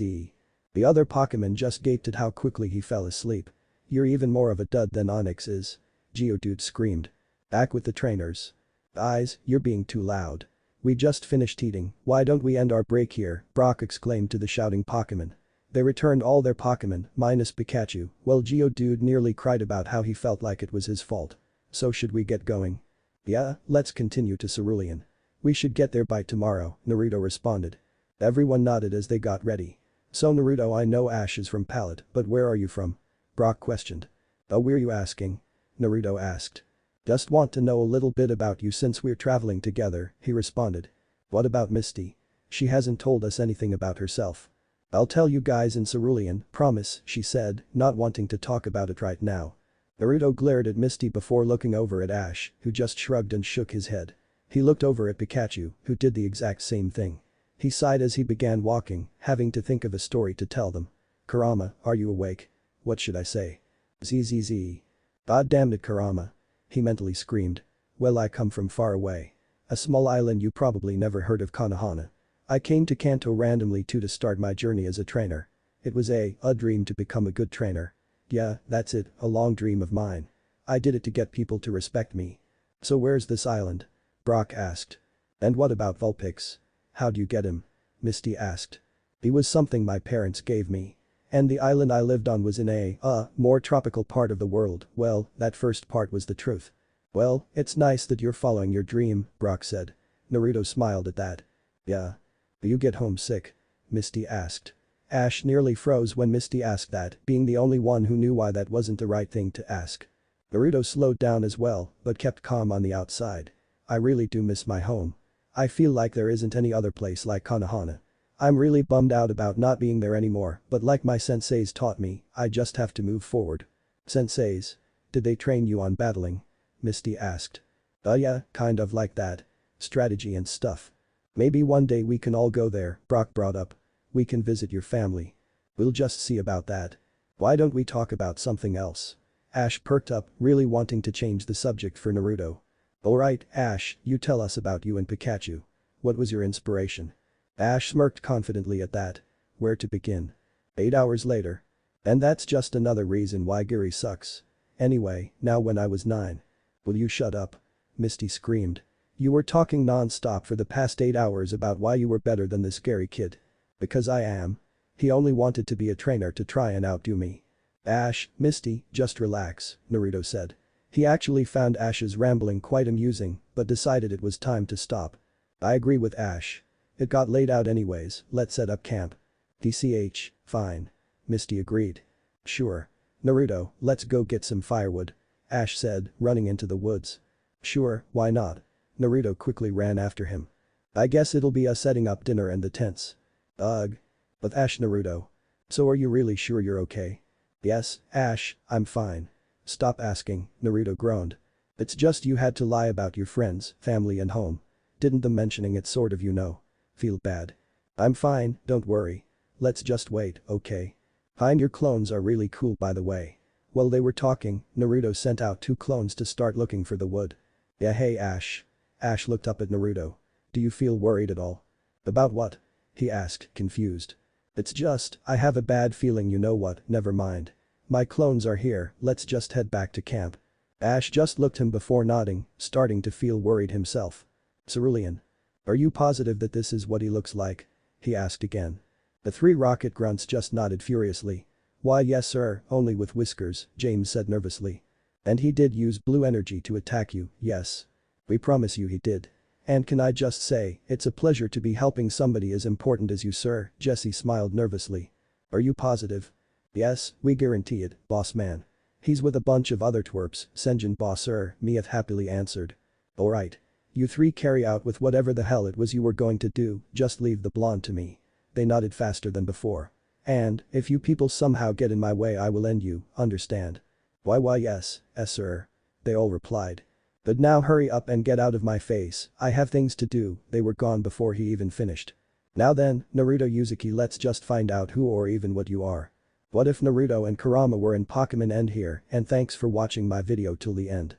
The other Pokemon just gaped at how quickly he fell asleep. You're even more of a dud than Onyx is. Geodude screamed. Back with the trainers. Guys, you're being too loud. We just finished eating, why don't we end our break here, Brock exclaimed to the shouting Pokemon. They returned all their Pokemon, minus Pikachu, while Geodude nearly cried about how he felt like it was his fault. So should we get going? Yeah, let's continue to Cerulean. We should get there by tomorrow, Naruto responded. Everyone nodded as they got ready. So Naruto, I know Ash is from Pallet, but where are you from? Brock questioned. Oh, were you asking? Naruto asked. Just want to know a little bit about you since we're traveling together, he responded. What about Misty? She hasn't told us anything about herself. I'll tell you guys in Cerulean, promise, she said, not wanting to talk about it right now. Naruto glared at Misty before looking over at Ash, who just shrugged and shook his head. He looked over at Pikachu, who did the exact same thing. He sighed as he began walking, having to think of a story to tell them. Kurama, are you awake? What should I say? Zzz. God damn it, Kurama. he mentally screamed. Well, I come from far away. A small island you probably never heard of, Konohana. I came to Kanto randomly to start my journey as a trainer. It was a dream to become a good trainer. Yeah, that's it, a long dream of mine. I did it to get people to respect me. So where's this island? Brock asked. And what about Vulpix? How'd you get him? Misty asked. He was something my parents gave me. And the island I lived on was in a more tropical part of the world. Well, that first part was the truth. Well, it's nice that you're following your dream, Brock said. Naruto smiled at that. Yeah. Do you get homesick? Misty asked. Ash nearly froze when Misty asked that, being the only one who knew why that wasn't the right thing to ask. Naruto slowed down as well, but kept calm on the outside. I really do miss my home. I feel like there isn't any other place like Konohana. I'm really bummed out about not being there anymore, but like my senseis taught me, I just have to move forward. Senseis? Did they train you on battling? Misty asked. Yeah, kind of like that. Strategy and stuff. Maybe one day we can all go there, Brock brought up. We can visit your family. We'll just see about that. Why don't we talk about something else? Ash perked up, really wanting to change the subject for Naruto. Alright, Ash, you tell us about you and Pikachu. What was your inspiration? Ash smirked confidently at that. Where to begin? 8 hours later. And that's just another reason why Giri sucks. Anyway, now when I was 9. Will you shut up? Misty screamed. You were talking non-stop for the past 8 hours about why you were better than this Gary kid. Because I am. He only wanted to be a trainer to try and outdo me. Ash, Misty, just relax, Naruto said. He actually found Ash's rambling quite amusing, but decided it was time to stop. I agree with Ash. It got laid out anyways, let's set up camp. DCH, fine. Misty agreed. Sure. Naruto, let's go get some firewood. Ash said, running into the woods. Sure, why not? Naruto quickly ran after him. I guess it'll be us setting up dinner and the tents. Ugh. But Ash, Naruto. So are you really sure you're okay? Yes, Ash, I'm fine. Stop asking, Naruto groaned. It's just you had to lie about your friends, family and home. Didn't them mentioning it sort of feel bad? I'm fine, don't worry. Let's just wait, okay? Fine, your clones are really cool by the way. While they were talking, Naruto sent out 2 clones to start looking for the wood. Yeah, hey Ash. Ash looked up at Naruto. Do you feel worried at all? About what? He asked, confused. It's just, I have a bad feeling you know what, never mind. My clones are here, let's just head back to camp. Ash just looked him before nodding, starting to feel worried himself. Cerulean. Are you positive that this is what he looks like? He asked again. The 3 rocket grunts just nodded furiously. Why yes sir, only with whiskers, James said nervously. And he did use blue energy to attack you, yes. We promise you he did. And can I just say, it's a pleasure to be helping somebody as important as you sir, Jesse smiled nervously. Are you positive? Yes, we guarantee it, boss man. He's with a bunch of other twerps, Senjin boss sir, Mia happily answered. Alright. You 3 carry out with whatever the hell it was you were going to do, just leave the blonde to me. They nodded faster than before. And, if you people somehow get in my way I will end you, understand? Why yes, sir. They all replied. But now hurry up and get out of my face, I have things to do, they were gone before he even finished. Now then, Naruto Yuzuki, let's just find out who or even what you are. What if Naruto and Kurama were in Pokemon end here, and thanks for watching my video till the end.